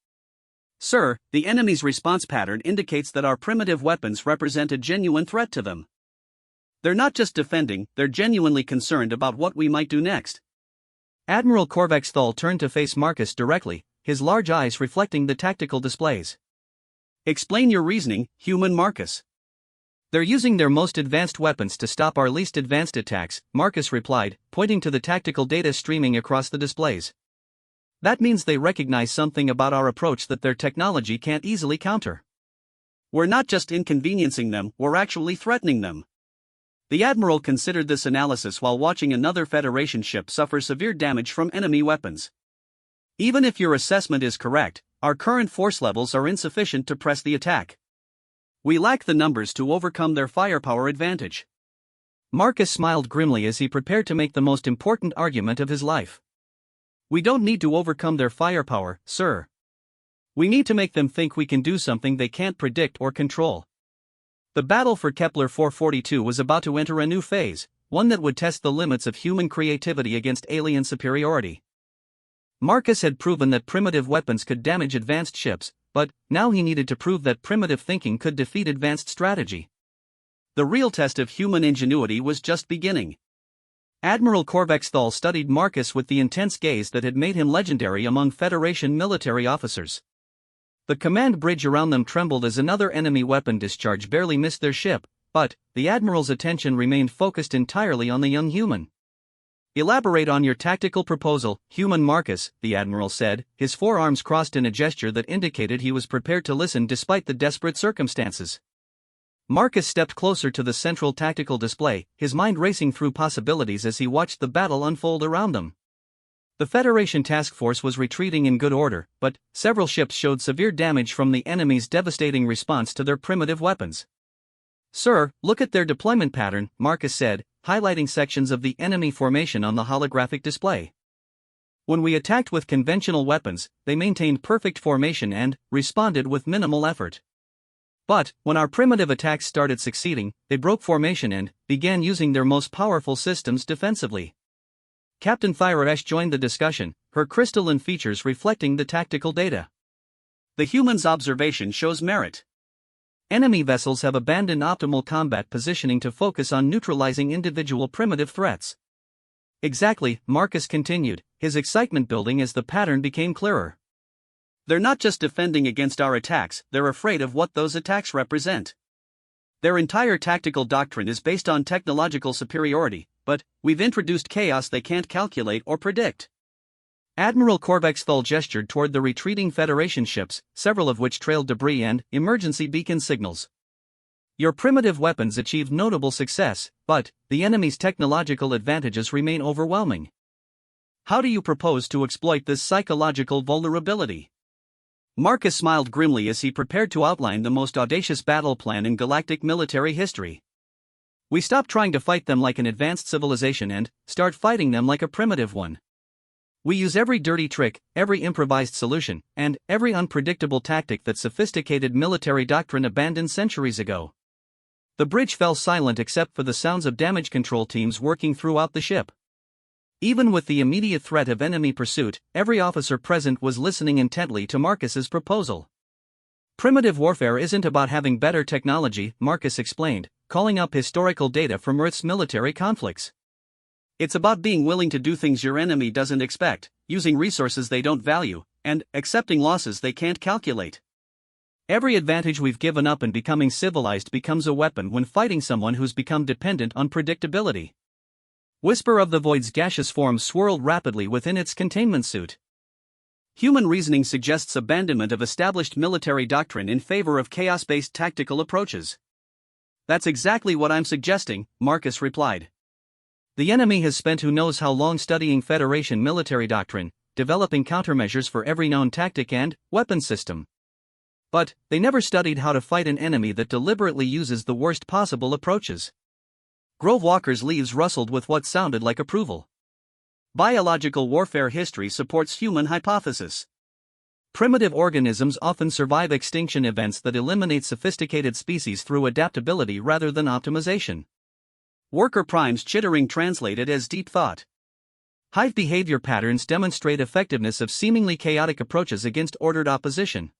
Speaker 1: Sir, the enemy's response pattern indicates that our primitive weapons represent a genuine threat to them. They're not just defending, they're genuinely concerned about what we might do next. Admiral Korvexthol turned to face Marcus directly, his large eyes reflecting the tactical displays. Explain your reasoning, human Marcus. They're using their most advanced weapons to stop our least advanced attacks, Marcus replied, pointing to the tactical data streaming across the displays. That means they recognize something about our approach that their technology can't easily counter. We're not just inconveniencing them, we're actually threatening them. The Admiral considered this analysis while watching another Federation ship suffer severe damage from enemy weapons. Even if your assessment is correct, our current force levels are insufficient to press the attack. We lack the numbers to overcome their firepower advantage. Marcus smiled grimly as he prepared to make the most important argument of his life. We don't need to overcome their firepower, sir. We need to make them think we can do something they can't predict or control. The battle for Kepler 442 was about to enter a new phase, one that would test the limits of human creativity against alien superiority. Marcus had proven that primitive weapons could damage advanced ships, but now he needed to prove that primitive thinking could defeat advanced strategy. The real test of human ingenuity was just beginning. Admiral Korvexthal studied Marcus with the intense gaze that had made him legendary among Federation military officers. The command bridge around them trembled as another enemy weapon discharge barely missed their ship, but the Admiral's attention remained focused entirely on the young human. Elaborate on your tactical proposal, human Marcus, the Admiral said, his forearms crossed in a gesture that indicated he was prepared to listen despite the desperate circumstances. Marcus stepped closer to the central tactical display, his mind racing through possibilities as he watched the battle unfold around them. The Federation task force was retreating in good order, but several ships showed severe damage from the enemy's devastating response to their primitive weapons. Sir, look at their deployment pattern, Marcus said, highlighting sections of the enemy formation on the holographic display. When we attacked with conventional weapons, they maintained perfect formation and responded with minimal effort. But when our primitive attacks started succeeding, they broke formation and began using their most powerful systems defensively. Captain Thyresh joined the discussion, her crystalline features reflecting the tactical data. The human's observation shows merit. Enemy vessels have abandoned optimal combat positioning to focus on neutralizing individual primitive threats. Exactly, Marcus continued, his excitement building as the pattern became clearer. They're not just defending against our attacks, they're afraid of what those attacks represent. Their entire tactical doctrine is based on technological superiority, but we've introduced chaos they can't calculate or predict. Admiral Korvexthal gestured toward the retreating Federation ships, several of which trailed debris and emergency beacon signals. Your primitive weapons achieved notable success, but the enemy's technological advantages remain overwhelming. How do you propose to exploit this psychological vulnerability? Marcus smiled grimly as he prepared to outline the most audacious battle plan in galactic military history. We stop trying to fight them like an advanced civilization and start fighting them like a primitive one. We use every dirty trick, every improvised solution, and every unpredictable tactic that sophisticated military doctrine abandoned centuries ago. The bridge fell silent except for the sounds of damage control teams working throughout the ship. Even with the immediate threat of enemy pursuit, every officer present was listening intently to Marcus's proposal. Primitive warfare isn't about having better technology, Marcus explained, calling up historical data from Earth's military conflicts. It's about being willing to do things your enemy doesn't expect, using resources they don't value, and accepting losses they can't calculate. Every advantage we've given up in becoming civilized becomes a weapon when fighting someone who's become dependent on predictability. Whisper of the Void's gaseous form swirled rapidly within its containment suit. Human reasoning suggests abandonment of established military doctrine in favor of chaos-based tactical approaches. That's exactly what I'm suggesting, Marcus replied. The enemy has spent who knows how long studying Federation military doctrine, developing countermeasures for every known tactic and weapon system. But they never studied how to fight an enemy that deliberately uses the worst possible approaches. Grove Walker's leaves rustled with what sounded like approval. Biological warfare history supports human hypothesis. Primitive organisms often survive extinction events that eliminate sophisticated species through adaptability rather than optimization. Worker Prime's chittering translated as deep thought. Hive behavior patterns demonstrate effectiveness of seemingly chaotic approaches against ordered opposition.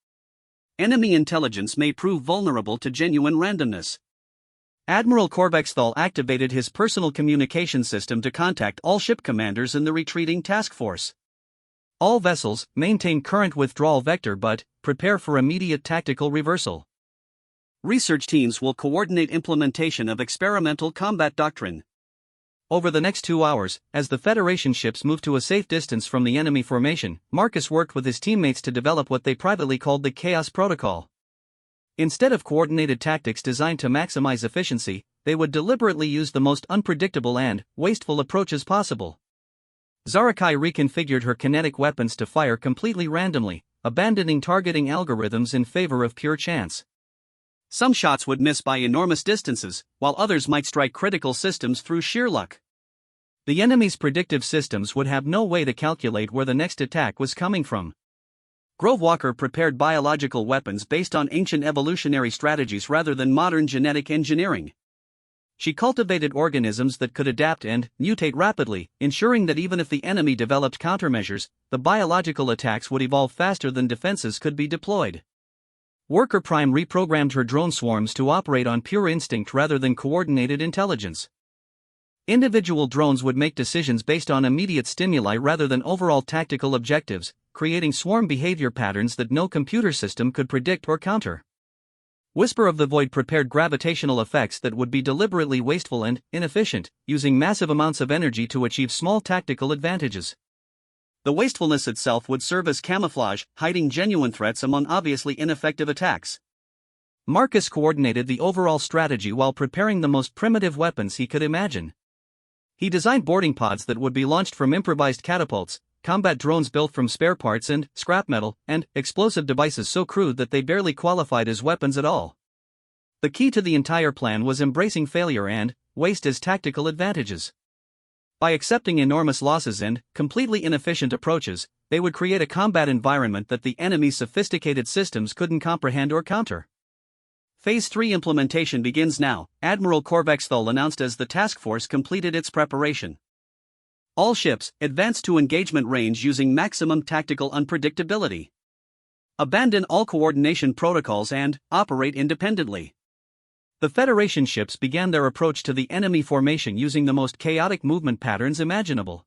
Speaker 1: Enemy intelligence may prove vulnerable to genuine randomness. Admiral Korvexthal activated his personal communication system to contact all ship commanders in the retreating task force. All vessels, maintain current withdrawal vector but prepare for immediate tactical reversal. Research teams will coordinate implementation of experimental combat doctrine. Over the next 2 hours, as the Federation ships moved to a safe distance from the enemy formation, Marcus worked with his teammates to develop what they privately called the Chaos Protocol. Instead of coordinated tactics designed to maximize efficiency, they would deliberately use the most unpredictable and wasteful approaches possible. Zarakai reconfigured her kinetic weapons to fire completely randomly, abandoning targeting algorithms in favor of pure chance. Some shots would miss by enormous distances, while others might strike critical systems through sheer luck. The enemy's predictive systems would have no way to calculate where the next attack was coming from. Grove Walker prepared biological weapons based on ancient evolutionary strategies rather than modern genetic engineering. She cultivated organisms that could adapt and mutate rapidly, ensuring that even if the enemy developed countermeasures, the biological attacks would evolve faster than defenses could be deployed. Worker Prime reprogrammed her drone swarms to operate on pure instinct rather than coordinated intelligence. Individual drones would make decisions based on immediate stimuli rather than overall tactical objectives, creating swarm behavior patterns that no computer system could predict or counter. Whisper of the Void prepared gravitational effects that would be deliberately wasteful and inefficient, using massive amounts of energy to achieve small tactical advantages. The wastefulness itself would serve as camouflage, hiding genuine threats among obviously ineffective attacks. Marcus coordinated the overall strategy while preparing the most primitive weapons he could imagine. He designed boarding pods that would be launched from improvised catapults, combat drones built from spare parts and scrap metal, and explosive devices so crude that they barely qualified as weapons at all. The key to the entire plan was embracing failure and waste as tactical advantages. By accepting enormous losses and completely inefficient approaches, they would create a combat environment that the enemy's sophisticated systems couldn't comprehend or counter. Phase 3 implementation begins now, Admiral Korvexthal announced as the task force completed its preparation. All ships, advance to engagement range using maximum tactical unpredictability. Abandon all coordination protocols and operate independently. The Federation ships began their approach to the enemy formation using the most chaotic movement patterns imaginable.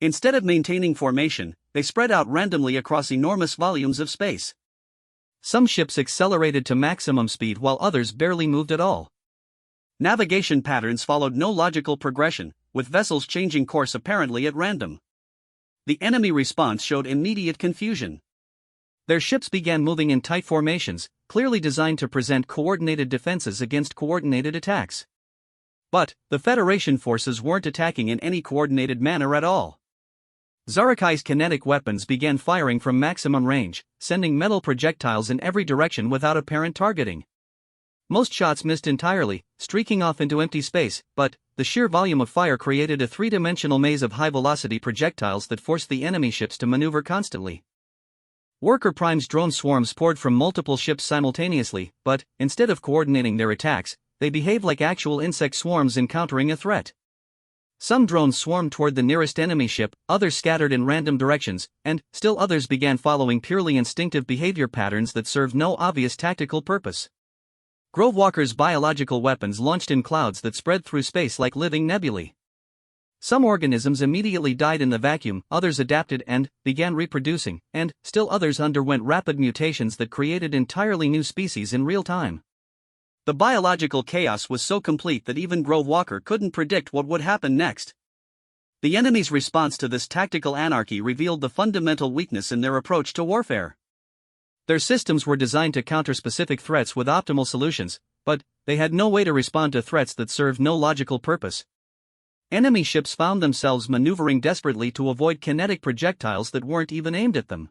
Speaker 1: Instead of maintaining formation, they spread out randomly across enormous volumes of space. Some ships accelerated to maximum speed while others barely moved at all. Navigation patterns followed no logical progression, with vessels changing course apparently at random. The enemy response showed immediate confusion. Their ships began moving in tight formations, clearly designed to present coordinated defenses against coordinated attacks. But the Federation forces weren't attacking in any coordinated manner at all. Zarakai's kinetic weapons began firing from maximum range, sending metal projectiles in every direction without apparent targeting. Most shots missed entirely, streaking off into empty space, but the sheer volume of fire created a three-dimensional maze of high-velocity projectiles that forced the enemy ships to maneuver constantly. Worker Prime's drone swarms poured from multiple ships simultaneously, but instead of coordinating their attacks, they behaved like actual insect swarms encountering a threat. Some drones swarmed toward the nearest enemy ship, others scattered in random directions, and still others began following purely instinctive behavior patterns that served no obvious tactical purpose. Grove Walker's biological weapons launched in clouds that spread through space like living nebulae. Some organisms immediately died in the vacuum, others adapted and began reproducing, and still others underwent rapid mutations that created entirely new species in real time. The biological chaos was so complete that even Grove Walker couldn't predict what would happen next. The enemy's response to this tactical anarchy revealed the fundamental weakness in their approach to warfare. Their systems were designed to counter specific threats with optimal solutions, but they had no way to respond to threats that served no logical purpose. Enemy ships found themselves maneuvering desperately to avoid kinetic projectiles that weren't even aimed at them.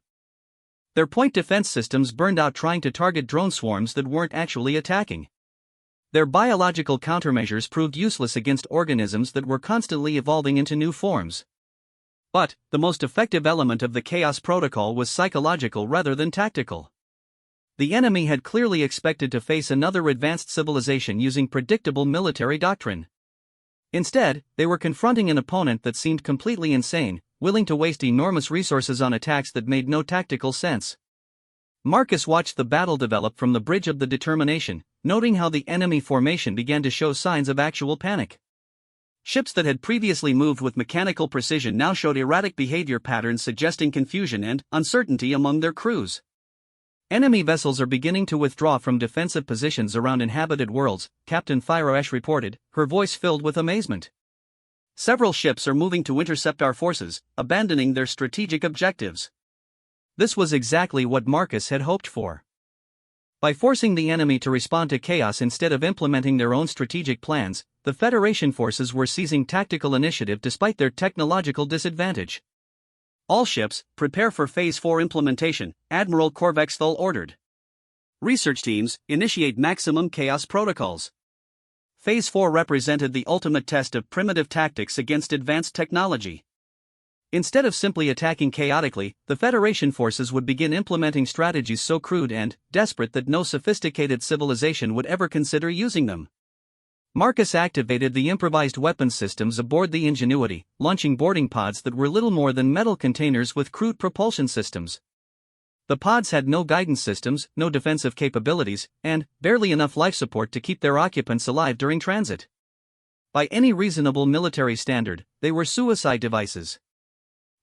Speaker 1: Their point defense systems burned out trying to target drone swarms that weren't actually attacking. Their biological countermeasures proved useless against organisms that were constantly evolving into new forms. But the most effective element of the Chaos Protocol was psychological rather than tactical. The enemy had clearly expected to face another advanced civilization using predictable military doctrine. Instead, they were confronting an opponent that seemed completely insane, willing to waste enormous resources on attacks that made no tactical sense. Marcus watched the battle develop from the bridge of the Determination, noting how the enemy formation began to show signs of actual panic. Ships that had previously moved with mechanical precision now showed erratic behavior patterns suggesting confusion and uncertainty among their crews. Enemy vessels are beginning to withdraw from defensive positions around inhabited worlds, Captain Thyroesh reported, her voice filled with amazement. Several ships are moving to intercept our forces, abandoning their strategic objectives. This was exactly what Marcus had hoped for. By forcing the enemy to respond to chaos instead of implementing their own strategic plans, the Federation forces were seizing tactical initiative despite their technological disadvantage. All ships, prepare for Phase 4 implementation, Admiral Korvexthal ordered. Research teams, initiate maximum chaos protocols. Phase 4 represented the ultimate test of primitive tactics against advanced technology. Instead of simply attacking chaotically, the Federation forces would begin implementing strategies so crude and desperate that no sophisticated civilization would ever consider using them. Marcus activated the improvised weapons systems aboard the Ingenuity, launching boarding pods that were little more than metal containers with crude propulsion systems. The pods had no guidance systems, no defensive capabilities, and barely enough life support to keep their occupants alive during transit. By any reasonable military standard, they were suicide devices.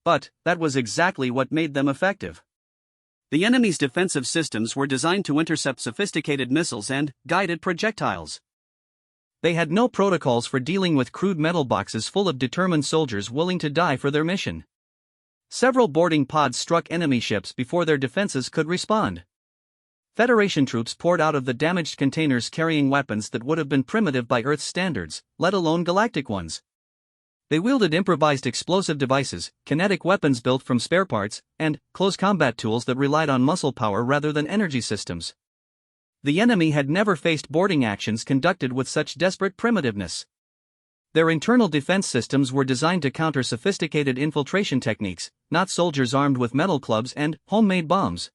Speaker 1: But that was exactly what made them effective. The enemy's defensive systems were designed to intercept sophisticated missiles and guided projectiles. They had no protocols for dealing with crude metal boxes full of determined soldiers willing to die for their mission. Several boarding pods struck enemy ships before their defenses could respond. Federation troops poured out of the damaged containers carrying weapons that would have been primitive by Earth's standards, let alone galactic ones. They wielded improvised explosive devices, kinetic weapons built from spare parts, and close combat tools that relied on muscle power rather than energy systems. The enemy had never faced boarding actions conducted with such desperate primitiveness. Their internal defense systems were designed to counter sophisticated infiltration techniques, not soldiers armed with metal clubs and homemade bombs.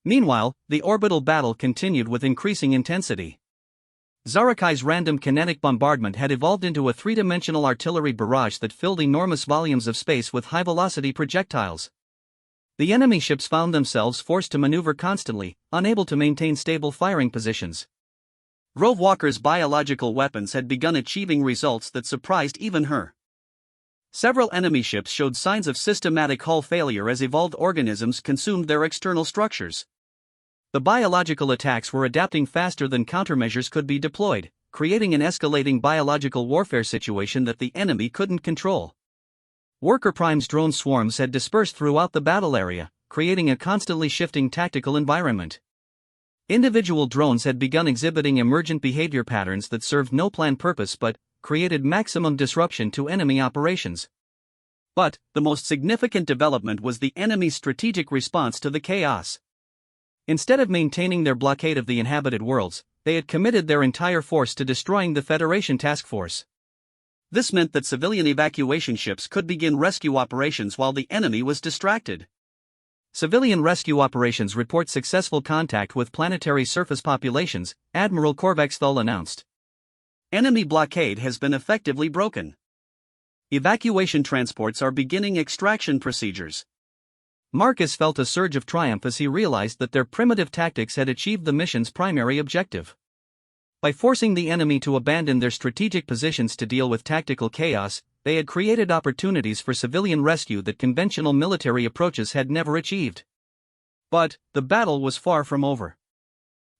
Speaker 1: Meanwhile, the orbital battle continued with increasing intensity. Zarakai's random kinetic bombardment had evolved into a three-dimensional artillery barrage that filled enormous volumes of space with high-velocity projectiles. The enemy ships found themselves forced to maneuver constantly, unable to maintain stable firing positions. Grove Walker's biological weapons had begun achieving results that surprised even her. Several enemy ships showed signs of systematic hull failure as evolved organisms consumed their external structures. The biological attacks were adapting faster than countermeasures could be deployed, creating an escalating biological warfare situation that the enemy couldn't control. Worker Prime's drone swarms had dispersed throughout the battle area, creating a constantly shifting tactical environment. Individual drones had begun exhibiting emergent behavior patterns that served no planned purpose but created maximum disruption to enemy operations. But the most significant development was the enemy's strategic response to the chaos. Instead of maintaining their blockade of the inhabited worlds, they had committed their entire force to destroying the Federation task force. This meant that civilian evacuation ships could begin rescue operations while the enemy was distracted. Civilian rescue operations report successful contact with planetary surface populations, Admiral Korvexthal announced. Enemy blockade has been effectively broken. Evacuation transports are beginning extraction procedures. Marcus felt a surge of triumph as he realized that their primitive tactics had achieved the mission's primary objective. By forcing the enemy to abandon their strategic positions to deal with tactical chaos, they had created opportunities for civilian rescue that conventional military approaches had never achieved. But the battle was far from over.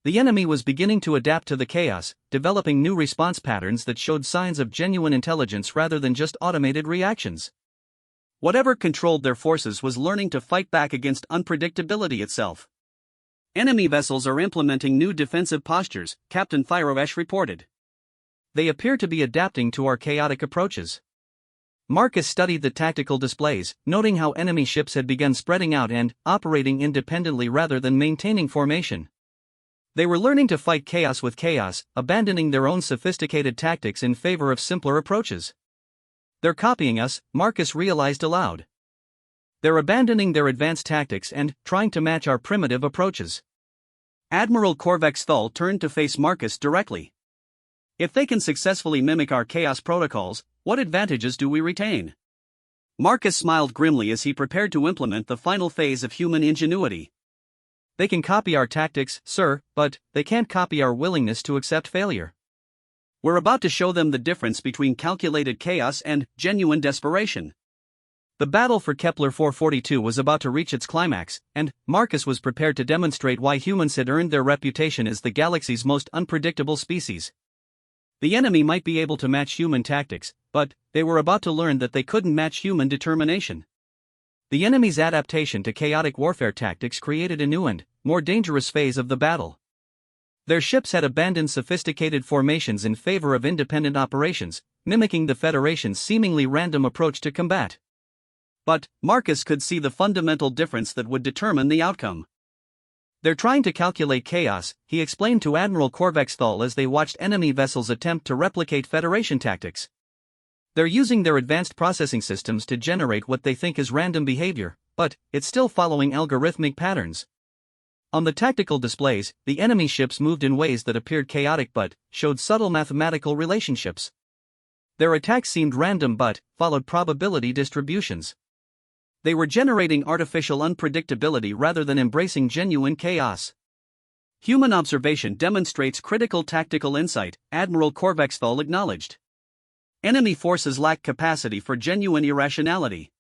Speaker 1: The enemy was beginning to adapt to the chaos, developing new response patterns that showed signs of genuine intelligence rather than just automated reactions. Whatever controlled their forces was learning to fight back against unpredictability itself. Enemy vessels are implementing new defensive postures, Captain Thyroesh reported. They appear to be adapting to our chaotic approaches. Marcus studied the tactical displays, noting how enemy ships had begun spreading out and operating independently rather than maintaining formation. They were learning to fight chaos with chaos, abandoning their own sophisticated tactics in favor of simpler approaches. They're copying us, Marcus realized aloud. They're abandoning their advanced tactics and trying to match our primitive approaches. Admiral Korvexthal turned to face Marcus directly. If they can successfully mimic our chaos protocols, what advantages do we retain? Marcus smiled grimly as he prepared to implement the final phase of human ingenuity. They can copy our tactics, sir, but they can't copy our willingness to accept failure. We're about to show them the difference between calculated chaos and genuine desperation. The battle for Kepler 442 was about to reach its climax, and Marcus was prepared to demonstrate why humans had earned their reputation as the galaxy's most unpredictable species. The enemy might be able to match human tactics, but they were about to learn that they couldn't match human determination. The enemy's adaptation to chaotic warfare tactics created a new and more dangerous phase of the battle. Their ships had abandoned sophisticated formations in favor of independent operations, mimicking the Federation's seemingly random approach to combat. But Marcus could see the fundamental difference that would determine the outcome. "They're trying to calculate chaos," he explained to Admiral Korvexthal as they watched enemy vessels attempt to replicate Federation tactics. "They're using their advanced processing systems to generate what they think is random behavior, but it's still following algorithmic patterns." On the tactical displays, the enemy ships moved in ways that appeared chaotic but showed subtle mathematical relationships. Their attacks seemed random but followed probability distributions. They were generating artificial unpredictability rather than embracing genuine chaos. "Human observation demonstrates critical tactical insight," Admiral Korvexthal acknowledged. "Enemy forces lack capacity for genuine irrationality."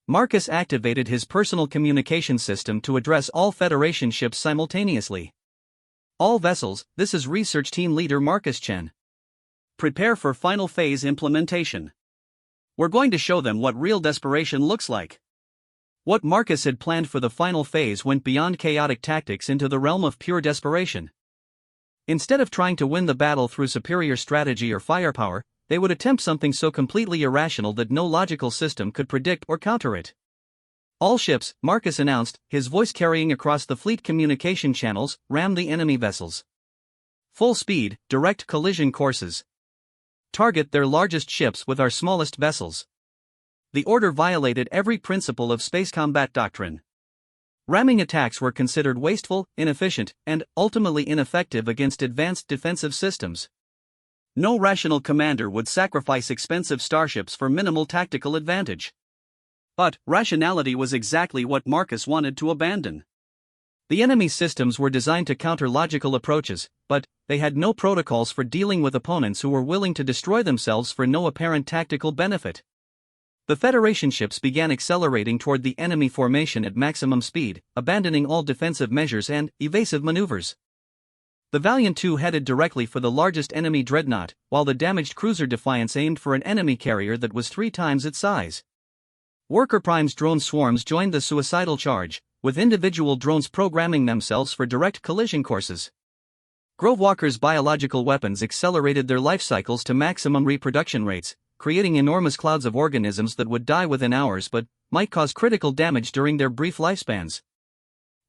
Speaker 1: Marcus activated his personal communication system to address all Federation ships simultaneously. "All vessels, this is Research Team Leader Marcus Chen. Prepare for final phase implementation. We're going to show them what real desperation looks like." What Marcus had planned for the final phase went beyond chaotic tactics into the realm of pure desperation. Instead of trying to win the battle through superior strategy or firepower, they would attempt something so completely irrational that no logical system could predict or counter it. "All ships," Marcus announced, his voice carrying across the fleet communication channels, "ram the enemy vessels. Full speed, direct collision courses. Target their largest ships with our smallest vessels." The order violated every principle of space combat doctrine. Ramming attacks were considered wasteful, inefficient, and ultimately ineffective against advanced defensive systems. No rational commander would sacrifice expensive starships for minimal tactical advantage. But rationality was exactly what Marcus wanted to abandon. The enemy's systems were designed to counter logical approaches, but they had no protocols for dealing with opponents who were willing to destroy themselves for no apparent tactical benefit. The Federation ships began accelerating toward the enemy formation at maximum speed, abandoning all defensive measures and evasive maneuvers. The Valiant II headed directly for the largest enemy dreadnought, while the damaged cruiser Defiance aimed for an enemy carrier that was 3 times its size. Worker Prime's drone swarms joined the suicidal charge, with individual drones programming themselves for direct collision courses. Grovewalker's biological weapons accelerated their life cycles to maximum reproduction rates, creating enormous clouds of organisms that would die within hours but might cause critical damage during their brief lifespans.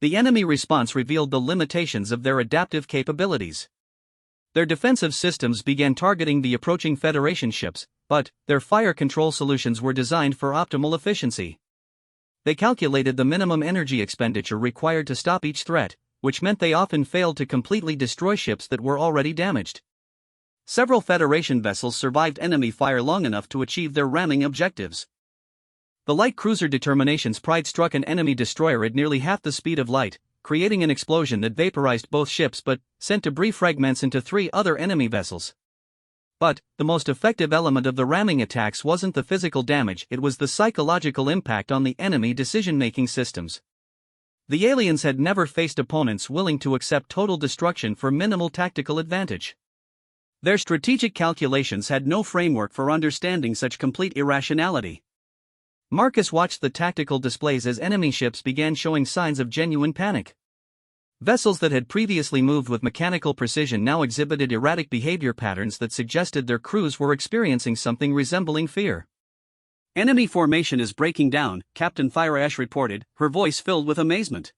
Speaker 1: The enemy response revealed the limitations of their adaptive capabilities. Their defensive systems began targeting the approaching Federation ships, but their fire control solutions were designed for optimal efficiency. They calculated the minimum energy expenditure required to stop each threat, which meant they often failed to completely destroy ships that were already damaged. Several Federation vessels survived enemy fire long enough to achieve their ramming objectives. The light cruiser Determination's Pride struck an enemy destroyer at nearly half the speed of light, creating an explosion that vaporized both ships but sent debris fragments into 3 other enemy vessels. But the most effective element of the ramming attacks wasn't the physical damage, it was the psychological impact on the enemy decision-making systems. The aliens had never faced opponents willing to accept total destruction for minimal tactical advantage. Their strategic calculations had no framework for understanding such complete irrationality. Marcus watched the tactical displays as enemy ships began showing signs of genuine panic. Vessels that had previously moved with mechanical precision now exhibited erratic behavior patterns that suggested their crews were experiencing something resembling fear. "Enemy formation is breaking down," Captain Fireash reported, her voice filled with amazement.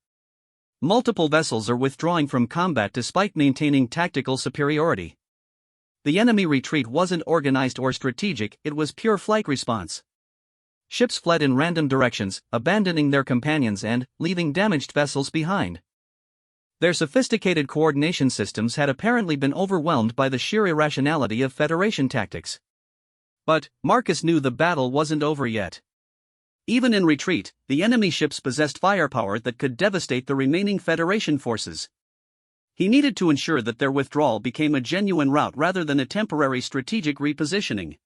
Speaker 1: "Multiple vessels are withdrawing from combat despite maintaining tactical superiority. The enemy retreat wasn't organized or strategic, it was pure flight response. Ships fled in random directions, abandoning their companions and leaving damaged vessels behind. Their sophisticated coordination systems had apparently been overwhelmed by the sheer irrationality of Federation tactics. But Marcus knew the battle wasn't over yet. Even in retreat, the enemy ships possessed firepower that could devastate the remaining Federation forces. He needed to ensure that their withdrawal became a genuine rout rather than a temporary strategic repositioning.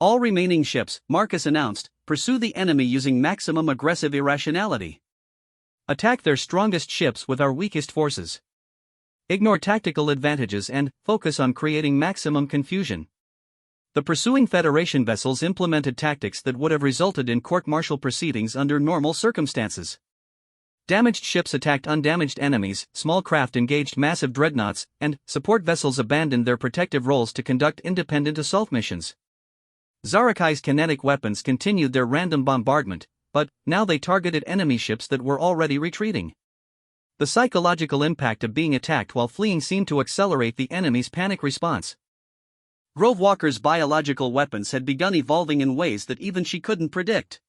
Speaker 1: "All remaining ships," Marcus announced, "pursue the enemy using maximum aggressive irrationality. Attack their strongest ships with our weakest forces. Ignore tactical advantages and focus on creating maximum confusion." The pursuing Federation vessels implemented tactics that would have resulted in court-martial proceedings under normal circumstances. Damaged ships attacked undamaged enemies, small craft engaged massive dreadnoughts, and support vessels abandoned their protective roles to conduct independent assault missions. Zarakai's kinetic weapons continued their random bombardment, but now they targeted enemy ships that were already retreating. The psychological impact of being attacked while fleeing seemed to accelerate the enemy's panic response. Grove Walker's biological weapons had begun evolving in ways that even she couldn't predict.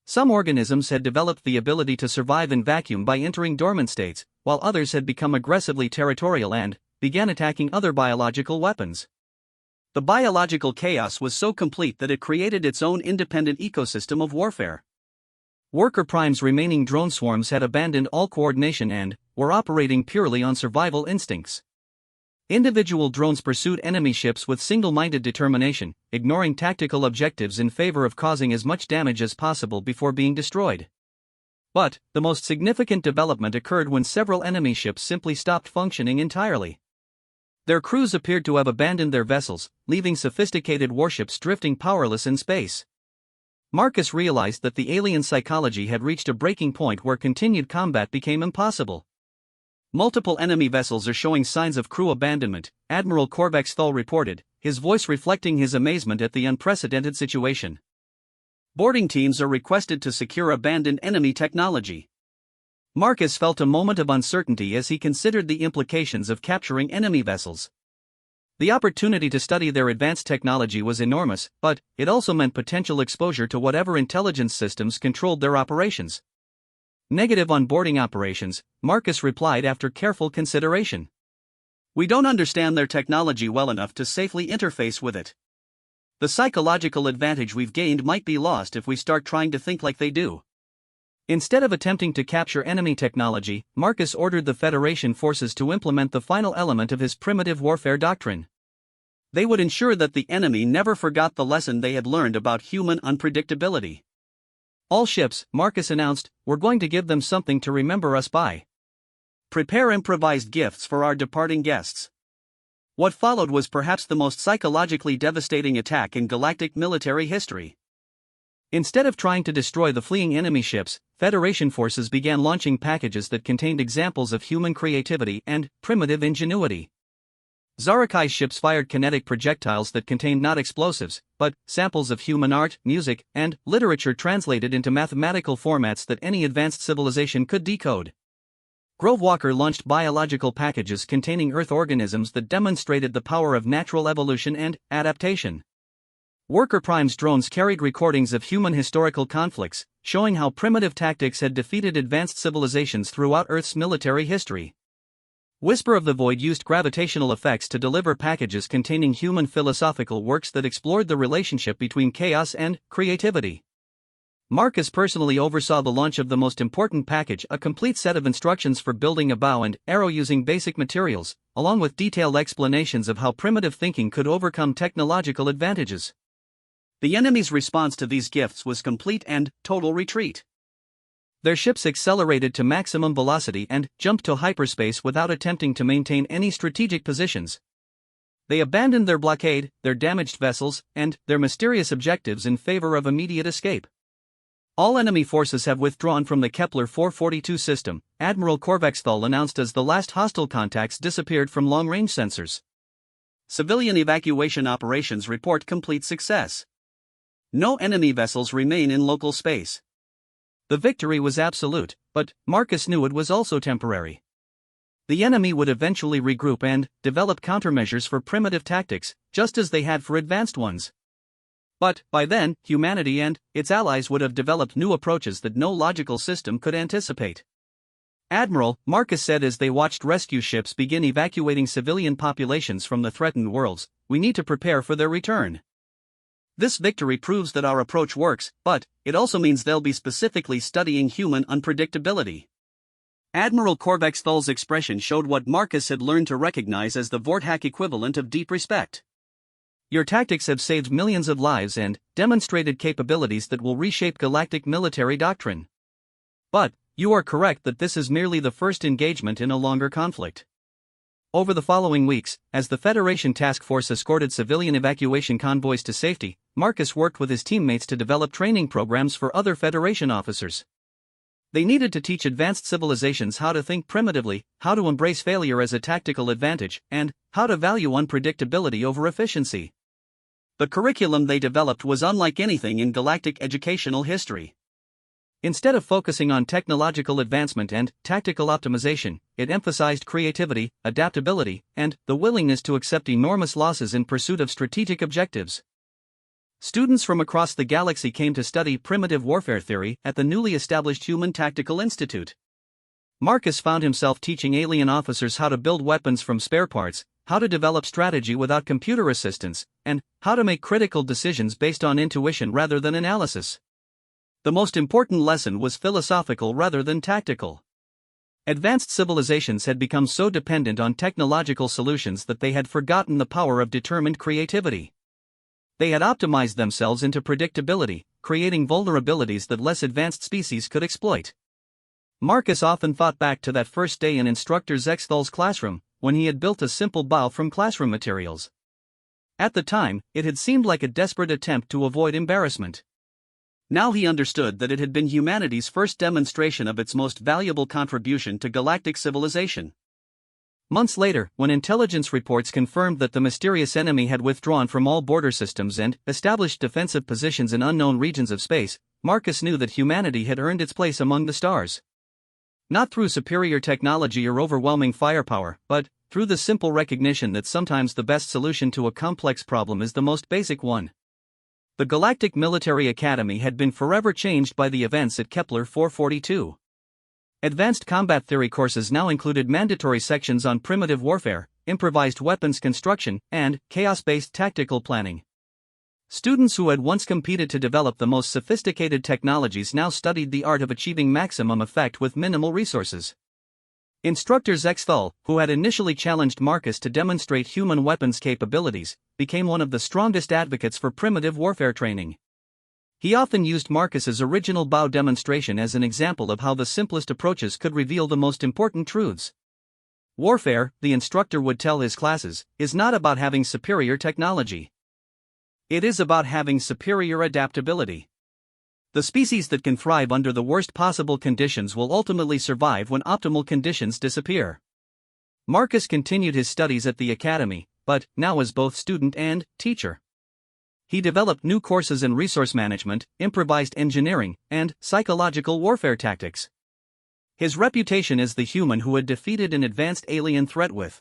Speaker 1: Some organisms had developed the ability to survive in vacuum by entering dormant states, while others had become aggressively territorial and began attacking other biological weapons. The biological chaos was so complete that it created its own independent ecosystem of warfare. Worker Prime's remaining drone swarms had abandoned all coordination and were operating purely on survival instincts. Individual drones pursued enemy ships with single-minded determination, ignoring tactical objectives in favor of causing as much damage as possible before being destroyed. But the most significant development occurred when several enemy ships simply stopped functioning entirely. Their crews appeared to have abandoned their vessels, leaving sophisticated warships drifting powerless in space. Marcus realized that the alien psychology had reached a breaking point where continued combat became impossible. Multiple enemy vessels are showing signs of crew abandonment, Admiral Korvax Thal reported, his voice reflecting his amazement at the unprecedented situation. Boarding teams are requested to secure abandoned enemy technology. Marcus felt a moment of uncertainty as he considered the implications of capturing enemy vessels. The opportunity to study their advanced technology was enormous, but it also meant potential exposure to whatever intelligence systems controlled their operations. Negative on boarding operations, Marcus replied after careful consideration. We don't understand their technology well enough to safely interface with it. The psychological advantage we've gained might be lost if we start trying to think like they do. Instead of attempting to capture enemy technology, Marcus ordered the Federation forces to implement the final element of his primitive warfare doctrine. They would ensure that the enemy never forgot the lesson they had learned about human unpredictability. All ships, Marcus announced, we're going to give them something to remember us by. Prepare improvised gifts for our departing guests. What followed was perhaps the most psychologically devastating attack in galactic military history. Instead of trying to destroy the fleeing enemy ships, Federation forces began launching packages that contained examples of human creativity and primitive ingenuity. Zarakai's ships fired kinetic projectiles that contained not explosives, but samples of human art, music, and literature translated into mathematical formats that any advanced civilization could decode. Grove Walker launched biological packages containing Earth organisms that demonstrated the power of natural evolution and adaptation. Worker Prime's drones carried recordings of human historical conflicts, showing how primitive tactics had defeated advanced civilizations throughout Earth's military history. Whisper of the Void used gravitational effects to deliver packages containing human philosophical works that explored the relationship between chaos and creativity. Marcus personally oversaw the launch of the most important package, a complete set of instructions for building a bow and arrow using basic materials, along with detailed explanations of how primitive thinking could overcome technological advantages. The enemy's response to these gifts was complete and total retreat. Their ships accelerated to maximum velocity and jumped to hyperspace without attempting to maintain any strategic positions. They abandoned their blockade, their damaged vessels, and their mysterious objectives in favor of immediate escape. All enemy forces have withdrawn from the Kepler 442 system, Admiral Korvax Thal announced as the last hostile contacts disappeared from long-range sensors. Civilian evacuation operations report complete success. No enemy vessels remain in local space. The victory was absolute, but Marcus knew it was also temporary. The enemy would eventually regroup and develop countermeasures for primitive tactics, just as they had for advanced ones. But, by then, humanity and its allies would have developed new approaches that no logical system could anticipate. Admiral, Marcus said as they watched rescue ships begin evacuating civilian populations from the threatened worlds, we need to prepare for their return. This victory proves that our approach works, but it also means they'll be specifically studying human unpredictability. Admiral Korvax Thal's expression showed what Marcus had learned to recognize as the Vorthack equivalent of deep respect. Your tactics have saved millions of lives and demonstrated capabilities that will reshape galactic military doctrine. But you are correct that this is merely the first engagement in a longer conflict. Over the following weeks, as the Federation task force escorted civilian evacuation convoys to safety, Marcus worked with his teammates to develop training programs for other Federation officers. They needed to teach advanced civilizations how to think primitively, how to embrace failure as a tactical advantage, and how to value unpredictability over efficiency. The curriculum they developed was unlike anything in galactic educational history. Instead of focusing on technological advancement and tactical optimization, it emphasized creativity, adaptability, and the willingness to accept enormous losses in pursuit of strategic objectives. Students from across the galaxy came to study primitive warfare theory at the newly established Human Tactical Institute. Marcus found himself teaching alien officers how to build weapons from spare parts, how to develop strategy without computer assistance, and how to make critical decisions based on intuition rather than analysis. The most important lesson was philosophical rather than tactical. Advanced civilizations had become so dependent on technological solutions that they had forgotten the power of determined creativity. They had optimized themselves into predictability, creating vulnerabilities that less advanced species could exploit. Marcus often thought back to that first day in Instructor Zexthal's classroom, when he had built a simple bow from classroom materials. At the time, it had seemed like a desperate attempt to avoid embarrassment. Now he understood that it had been humanity's first demonstration of its most valuable contribution to galactic civilization. Months later, when intelligence reports confirmed that the mysterious enemy had withdrawn from all border systems and established defensive positions in unknown regions of space, Marcus knew that humanity had earned its place among the stars. Not through superior technology or overwhelming firepower, but through the simple recognition that sometimes the best solution to a complex problem is the most basic one. The Galactic Military Academy had been forever changed by the events at Kepler 442. Advanced combat theory courses now included mandatory sections on primitive warfare, improvised weapons construction, and chaos-based tactical planning. Students who had once competed to develop the most sophisticated technologies now studied the art of achieving maximum effect with minimal resources. Instructor Zexthal, who had initially challenged Marcus to demonstrate human weapons capabilities, became one of the strongest advocates for primitive warfare training. He often used Marcus's original bow demonstration as an example of how the simplest approaches could reveal the most important truths. Warfare, the instructor would tell his classes, is not about having superior technology. It is about having superior adaptability. The species that can thrive under the worst possible conditions will ultimately survive when optimal conditions disappear. Marcus continued his studies at the academy, but now as both student and teacher. He developed new courses in resource management, improvised engineering, and psychological warfare tactics. His reputation as the human who had defeated an advanced alien threat with